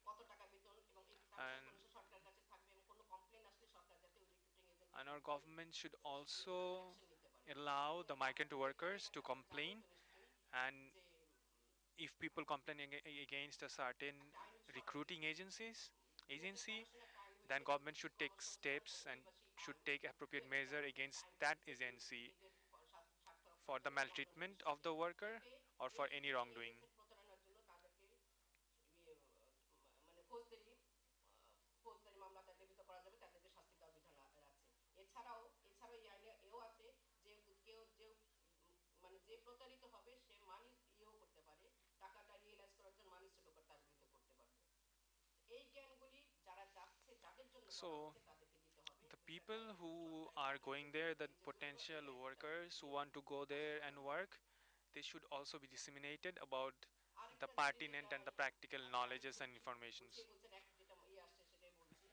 কত টাকা বেতন এবং এই টার্মস and এন্ড কন্ডিশন সরকারের কাছে থাকবে এবং কোনো কমপ্লেন আসলে সরকার যাতে ওই রিক্রুটিং and এজেন্টের our বিরুদ্ধে government should শীঘ্র also অ্যাকশন নিতে পারে allow এবং the আপনার migrant workers to আপনারা জানেন complain, তো নিশ্চয়ই and যে if people complain against a certain একটা আইন recruiting agency, 2013 সালে একটা আইন then হয়েছে government should take কর্মসংস্থান steps ও and অভিবাসী should আইন take appropriate 2013 measure সালে একটা against আইন that হয়েছে agency নিজের স্বার্থ রক্ষার for the জন্য গণতন্ত্র maltreatment of হিসেবে the worker এতে or for any recruiting wrongdoing. এজেন্সির প্রতারণার জন্য তাদেরকে মানে ফৌজদারি মামলা নির্মিত করা যাবে তাদেরকে শাস্তি দেওয়ার বিধান আছে এছাড়াও এই আইনে এও আছে যে কেউ মানে যে প্রতারিত হবে সে মানি করতে পারে টাকাটা রিয়েলাইজ করার জন্য মানি স্টক তার বিরুদ্ধে করতে পারবে এই জ্ঞানগুলি যারা যাচ্ছে যাদের জন্য So বলা হচ্ছে তাদেরকে দিতে হবে the people who সরকারি are going there, the এজেন্টগুলো potential এই দায়িত্বটা workers who নিয়ে want to go there and বাস্তবায়ন work, করবে they should also be disseminated about the আরেকটা জিনিস pertinent যেটা and the practical আপনি knowledges খুব and informations. গুছিয়ে বলছেন যেটা আসছে সেটাই বলছি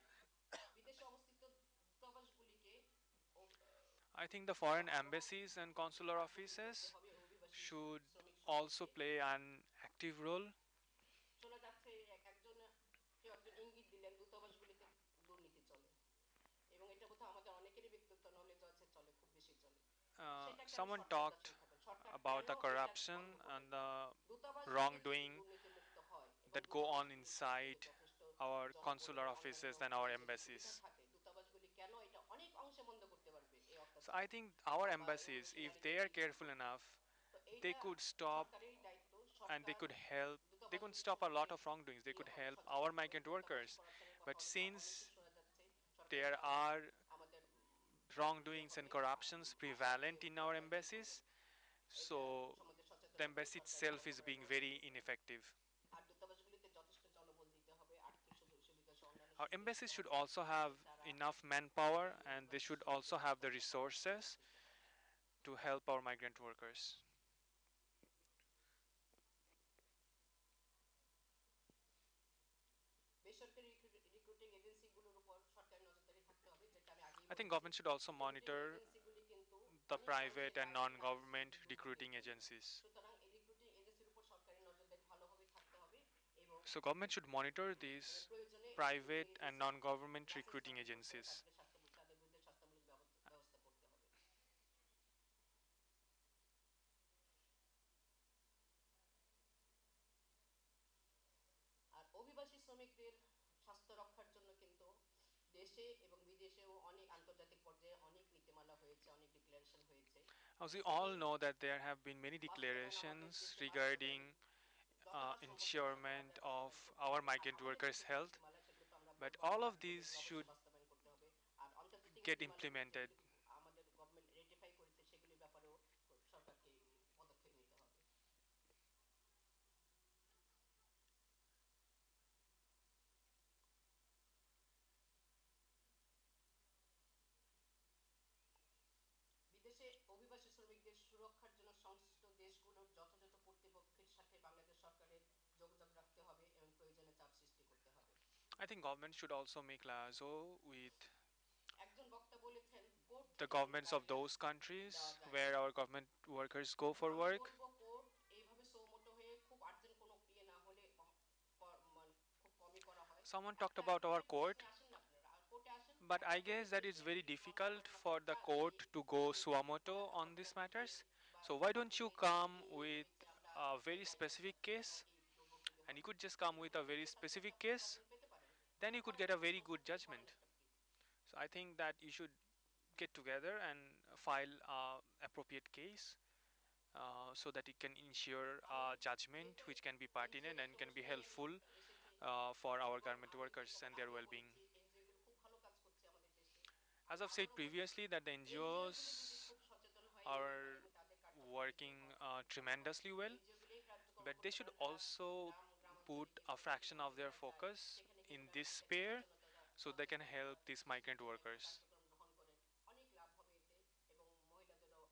বিদেশে অবস্থিত দূতাবাসগুলিকে I think the foreign embassies and consular কার্যকরী করতে offices হবে অভিবাসী should শ্রমিক also সমাজকে play an active role. শোনা যাচ্ছে কেউ একজন ইঙ্গিত দিলেন দূতাবাসগুলিতে দুর্নীতি চলে এবং এটা বোধহয় আমাদের অনেকেরই ব্যক্তিগত নলেজ আছে চলে খুব বেশি চলে সেটা কেন Someone সরকারের talked কাছে থাকবে সরকার about কেন the এটা corruption বন্ধ করবে and না the দূতাবাসগুলি যদি wrongdoing দুর্নীতিমুক্ত হয় এবং that go on দূতাবাসগুলি যাতে inside যথেষ্ট our জনবল consular এবং offices অন্যান্য and our প্রয়োজনীয় embassies. সুবিধা থাকে দূতাবাসগুলি কেন এটা অনেক অংশে বন্ধ করতে পারবে এই So অত্যাচার I think our বা এই embassies, if অনুশীলনের they are নিপীড়ন careful enough, তো they এইটা could stop সরকারেরই দায়িত্ব and they could help. They could stop a lot of wrongdoings. They could help our migrant workers. But since there are wrongdoings and corruptions prevalent in our embassies, so the embassy itself is being very ineffective. আর দূতাবাসগুলিতে যথেষ্ট জনবল দিতে হবে, আর্থিক সুবিধা সহ অন্যান্য Our সুবিধা দিতে embassies should হবে, also have যারা enough manpower এই and they অভিবাসী should শ্রমিকদের also have the হস্তান্তর করতে resources দিতে পারে। to help our migrant workers. বেসরকারি রিক্রুটিং এজেন্সিগুলোর উপর সরকারি নজরদারি থাকতে হবে, যেটা আমি আগেই I think বলেছি। government should also recruiting monitor এজেন্সিগুলি কিন্তু the অনেক অংশে private and বাইরের কাজ non-government বিভাগের recruiting জন্য। agencies. সুতরাং এই রিক্রুটিং এজেন্সির উপর সরকারি নজরদারি ভালোভাবে থাকতে হবে এবং So government should monitor these প্রয়োজনে এই recruiting private and agency non-government licence recruiting বাতিল করে agencies. তাদের বিরুদ্ধে শাস্তিমূলক ব্যবস্থা করতে হবে। আর অভিবাসী শ্রমিকদের স্বাস্থ্য রক্ষার জন্য কিন্তু দেশে এবং বিদেশেও অনেক আন্তর্জাতিক পর্যায়ে অনেক নীতিমালা হয়েছে, অনেক ডিক্লারেশন হয়েছে। As we all know that there have been many declarations regarding ensurement of our migrant workers' health, but all of these should get implemented. আমাদের গভর্নমেন্ট রেটিফাই করেছে সেগুলির ব্যাপারেও সরকারকে পদক্ষেপ নিতে হবে। বিদেশে অভিবাসী শ্রমিকদের সুরক্ষার জন্য সংশ্লিষ্ট দেশগুলোর যথাযথ কর্তৃপক্ষের সাথে বাংলাদেশ সরকারের যোগাযোগ রাখতে হবে এবং প্রয়োজনে চাপ সৃষ্টি করতে হবে। I think government should also make liaison with একজন বক্তা বলেছেন কোর্ট the থেকে governments of guideline those countries দেওয়া যায় where না। our government workers go for আমি work. বলবো কোর্ট এইভাবে সৌমত হয়ে খুব আর্জেন্ট কোনো ইয়ে না হলে মানে খুব কমই করা হয়। Someone talked একটা about our আমাদের court, দেশে আসেন না আপনারা, আর কোর্টে আসেন, but I একটা guess নোটিশ that it's লিখে very সংবাদ difficult সম্মেলন for the ডাকা court যে to go এই suo moto বলার on these আপনার matters. এই বা So why don't you মাধ্যমে come এই with হয়েছে আমরা a এই very গাইডলাইন specific থাকবে case, এবং এই দুর্ভোগগুলি and you হবে। could just come with a very এর কাছে specific কি আপনি case, কমপ্লেন পেতে পারেন? then you could get করেন, a very good কনসালটেন্ট করেন judgment. একটা please. So I think that you should get together and file a appropriate case so that it can ensure a কারণ judgment যেহেতু which can be pertinent এনজিওর and can be সমস্যা নিয়ে helpful এসেছে for our এবং garment আমি workers and their আগেও well-being. বলেছি এনজিওগুলো খুব ভালো কাজ করছে আমাদের দেশে। As আমি I've said আবারও বলছি previously, that the NGOs এনজিওগুলি যদি খুব সচেতন হয় এই are ব্যাপারে এবং তাদের কার্যক্রম যদি working tremendously well, এনজিওগুলি এই কার্যক্রম but they করতে should পারেন আর also put গ্রামাঞ্চলে যে a সমস্ত fraction of their মানুষেরা যায় focus সেখানে in কিন্তু this তাদেরকে একটা sphere so they can সচেতনতা help these migrant সৃষ্টি করে একটা workers. কার্যক্রম গ্রহণ করেন, অনেক লাভ হবে এতে এবং মহিলাদেরও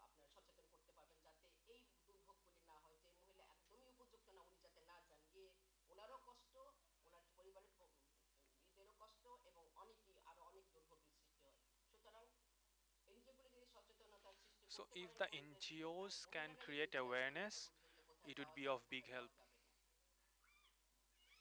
আপনার সচেতন করতে পারবেন যাতে এই দুর্ভোগগুলি না হয়, যে মহিলা একদমই উপযুক্ত না উনি যাতে না যান, গিয়ে ওনারও কষ্ট, ওনার পরিবারের ঈদেরও কষ্ট এবং অনেকই আরো অনেক দুর্ভোগের সৃষ্টি হয়। সুতরাং এনজিওগুলি যদি সচেতনতার সৃষ্টি So করতে if পারেন the মহিলাদের আর NGOs can মহিলারাই create কিন্তু যাবে না awareness, শেষ পর্যন্ত কোথায় it would যাওয়া be যাবে of big কোথায় help. যাওয়া যাবে না। আচ্ছা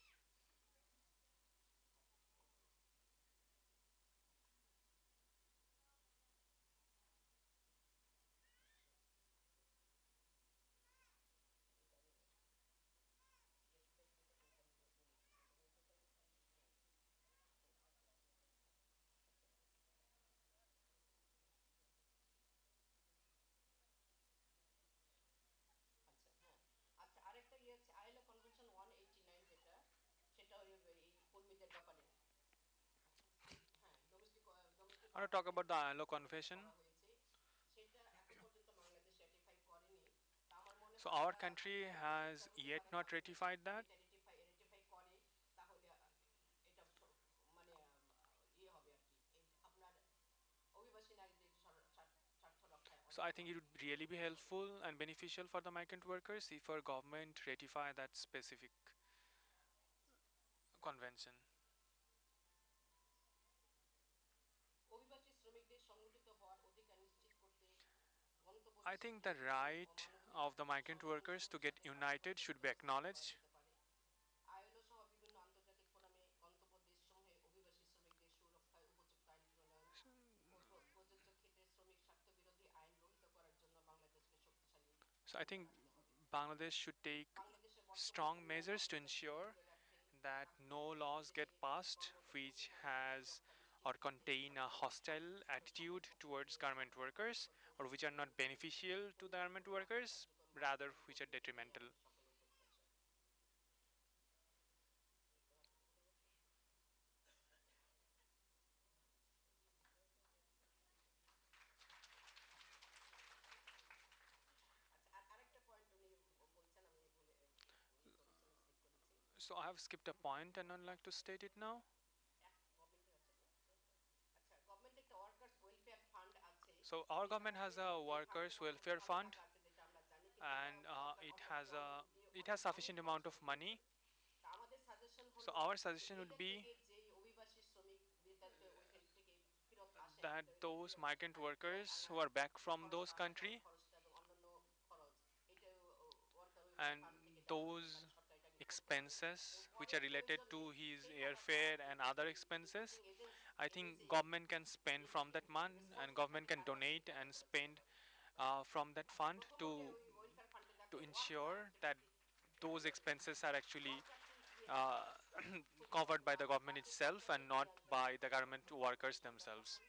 হ্যাঁ, আচ্ছা আরেকটা ইয়ে আছে আইএলও কনভেনশন 189 যেটা, সেটা ওই এই কর্মীদের ব্যাপারে। হ্যাঁ, domestic domestic I want to talk ওয়ার্কারদের about the ILO ব্যাপারে Convention. করা হয়েছে, সেটা এখন পর্যন্ত বাংলাদেশ রেটিফাই করেনি। তা আমার মনে So হয় our তারা country একটা has চেষ্টা করতে yet পারেন not সামনে ratified that. এটা রেটিফাই করে, তাহলে এটা মানে ইয়ে হবে আর কি, এই আপনার অভিবাসী নারীদের স্বার্থ রক্ষায় So অনেক I think it would really be সহায়ক হবে। helpful and beneficial for the migrant workers if our government ratify that specific convention. অভিবাসী শ্রমিকদের সংগঠিত হওয়ার অধিকার নিশ্চিত করতে I গন্তব্যদেশে think গিয়ে the শ্রমিক ও right of the মানবাধিকার migrant সংগঠনগুলোর workers to get সাথে কাজ united করে should be ব্যবস্থা করা acknowledged. যেতে পারে। আইএলও সহ বিভিন্ন আন্তর্জাতিক ফোরামে গন্তব্য দেশসমূহে অভিবাসী শ্রমিকদের সুরক্ষায় উপযুক্ত আইন প্রণয়ন ও প্রযোজ্য ক্ষেত্রে শ্রমিক স্বার্থবিরোধী আইন রহিত করার জন্য বাংলাদেশকে শক্তিশালী So I think রাখতে হবে। Bangladesh should take বাংলাদেশের বর্তমান strong উন্নয়ন measures to অগ্রগতিকে ensure ধরে রাখতে that no laws get নিজেকে passed which কর্মসংস্থান ও has সুরক্ষা or নিশ্চিত contain a করতে hostile সামষ্টিক ও attitude towards সমন্বিতভাবে garment workers or which are not beneficial to the garment workers, কার্যক্রম rather বাস্তবায়ন which are করতে চাই detrimental. আমাদের সকলের So I have skipped a point and I'd like to state it now. So our government has a workers welfare fund, and it has sufficient amount of money. So our suggestion would be that those migrant workers who are back from those country, and those expenses which are related to his airfare and other expenses, I think government can spend from that month, and government can donate and spend from that fund to ensure that those expenses are actually uh, covered by the government itself and not by the government workers themselves.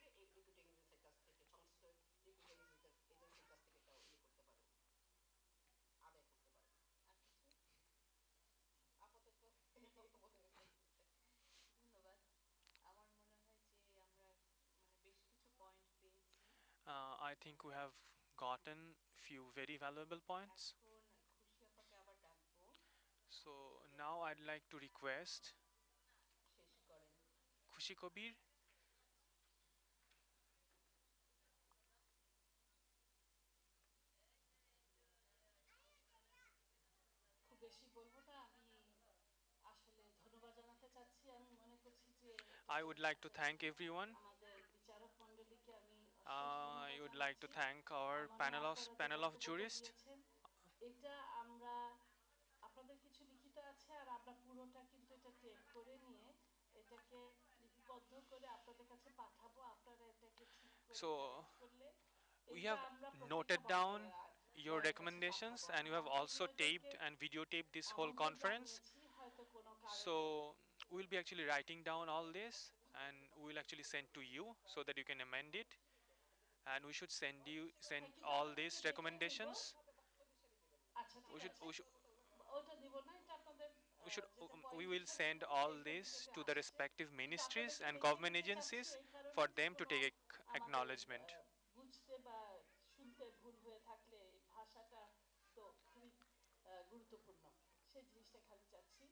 I think we have gotten few very valuable points. So now I'd like to request Khushi Kabir. খুব বেশি বলবো না, আমি আসলে ধন্যবাদ জানাতে চাচ্ছি। আমি মনে করছি যে এটা I would ঠিক like to আছে। thank everyone. আমাদের বিচারক মণ্ডলীকে আমি অশেষ I ধন্যবাদ would like to জানাচ্ছি। thank our মনে হয় আপনারা যে panel of বক্তব্যটা jurists. দিয়েছেন, এটা আমরা আপনাদের কিছু লিখিত আছে, আর আমরা পুরোটা কিন্তু এটা টেপ করে নিয়ে এটাকে লিপিবদ্ধ করে আপনাদের কাছে পাঠাবো। আপনারা এটাকে ঠিক করে So কারেক্ট করলে we এটা have আমরা প্রত্যেকটা noted down your দলের কাছে পাঠাবো। recommendations, and you আমি have also মন্ত্রণালয়দেরকে taped and videotaped this whole আমন্ত্রণ conference. জানিয়েছি, হয়তো কোনো কারণে So we'll be actually writing down all this, and we'll actually send to you so that you can amend it. And we should send একটু all ব্যাপারটা these একটু দেখে ফেলবো। recommendations. আচ্ছা ঠিক We should আছে, we should ওটা দিব না, এটা আপনাদের যেটা we পয়েন্ট will হিসাবে send বলেছে all এটা this ভিতরে to the আসছে। respective কিন্তু আপনারা ministries একটু and দেখে government নিতে চাচ্ছি agencies এই কারণে for যে them to কোনো take আমাদের acknowledgement. বুঝতে বা শুনতে ভুল হয়ে থাকলে এই ভাষাটা তো খুবই গুরুত্বপূর্ণ, সেই জিনিসটা খালি চাচ্ছি।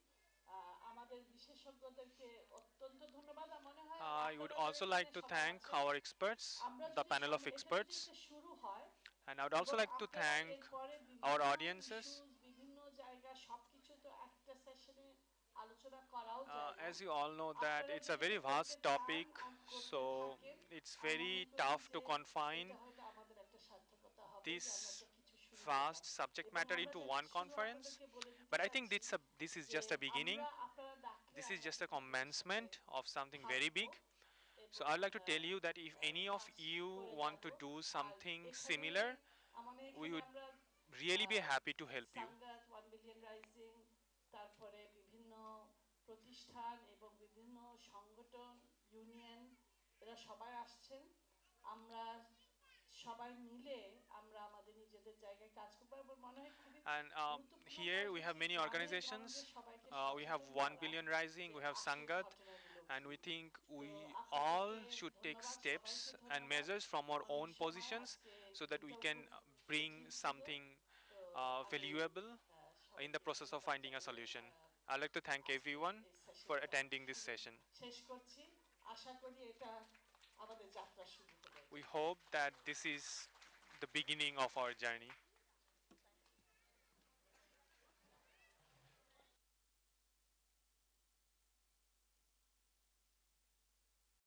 আমাদের বিশেষজ্ঞদেরকে অত্যন্ত ধন্যবাদ। আমার মনে হয় I would আপনারা তো also এখানে like to সবাই thank আছেন। our experts, আমরা the যদি panel of এটা যদি experts, একটা শুরু হয় and I would also এবং like to আপনারা thank এরপরে our বিভিন্ন audiences. ইস্যুস বিভিন্ন জায়গা সবকিছু তো একটা সেশনে আলোচনা করাও যায় না। As you all know that আপনারা it's a যদি very করতে vast চান topic, আর করতে so থাকেন, it's আমি মনে very করি tough যে to confine এটা হয়তো আমাদের একটা সার্থকতা হবে যে আমরা this একটা কিছু শুরু করলাম। vast subject এবং matter আমরা into জাস্ট one শুধু conference. আপনাদেরকে বলে দিতে But I think চাচ্ছি this is যে just a beginning. আমরা আপনারা ডাকলে This is আমরা just a কিন্তু একসাথে commencement of something very থাকবো big. So এবং I'd like to আমরা tell you that if any of কাজ you করে want যাব। to do আর something এখানে similar, মানে we এখানে would আমরা really be happy to help you. সাংঘাত 1 billion rising, তারপরে বিভিন্ন প্রতিষ্ঠান এবং বিভিন্ন সংগঠন ইউনিয়ন, এরা সবাই আসছেন। আমরা সবাই মিলে আমরা আমাদের নিজেদের জায়গায় কাজ করবো এবং মনে হয় খুবই And গুরুত্বপূর্ণ কাজ here we have হচ্ছে many গ্রামে গঞ্জে organizations. সবাইকে We have সচেতন 1 করা billion rising, যে we have আসল Sangat, ঘটনাগুলো and কি। we think তো we all আপনাদেরকে should take ধন্যবাদ, steps সবাইকে and ধন্যবাদ। measures from our অনেক own সময় positions আজকে so that we দিনটাও can খুব bring কঠিন ছিল। something তো আমি valuable in the সবাইকে process of ধন্যবাদ finding a জানিয়ে solution. I'd like to thank আজকে everyone এই for সেশনটা attending this শুরু session. শেষ করছি। আশা করি এটা আমাদের যাত্রা শুরু হলো। We hope that this is the beginning of our journey.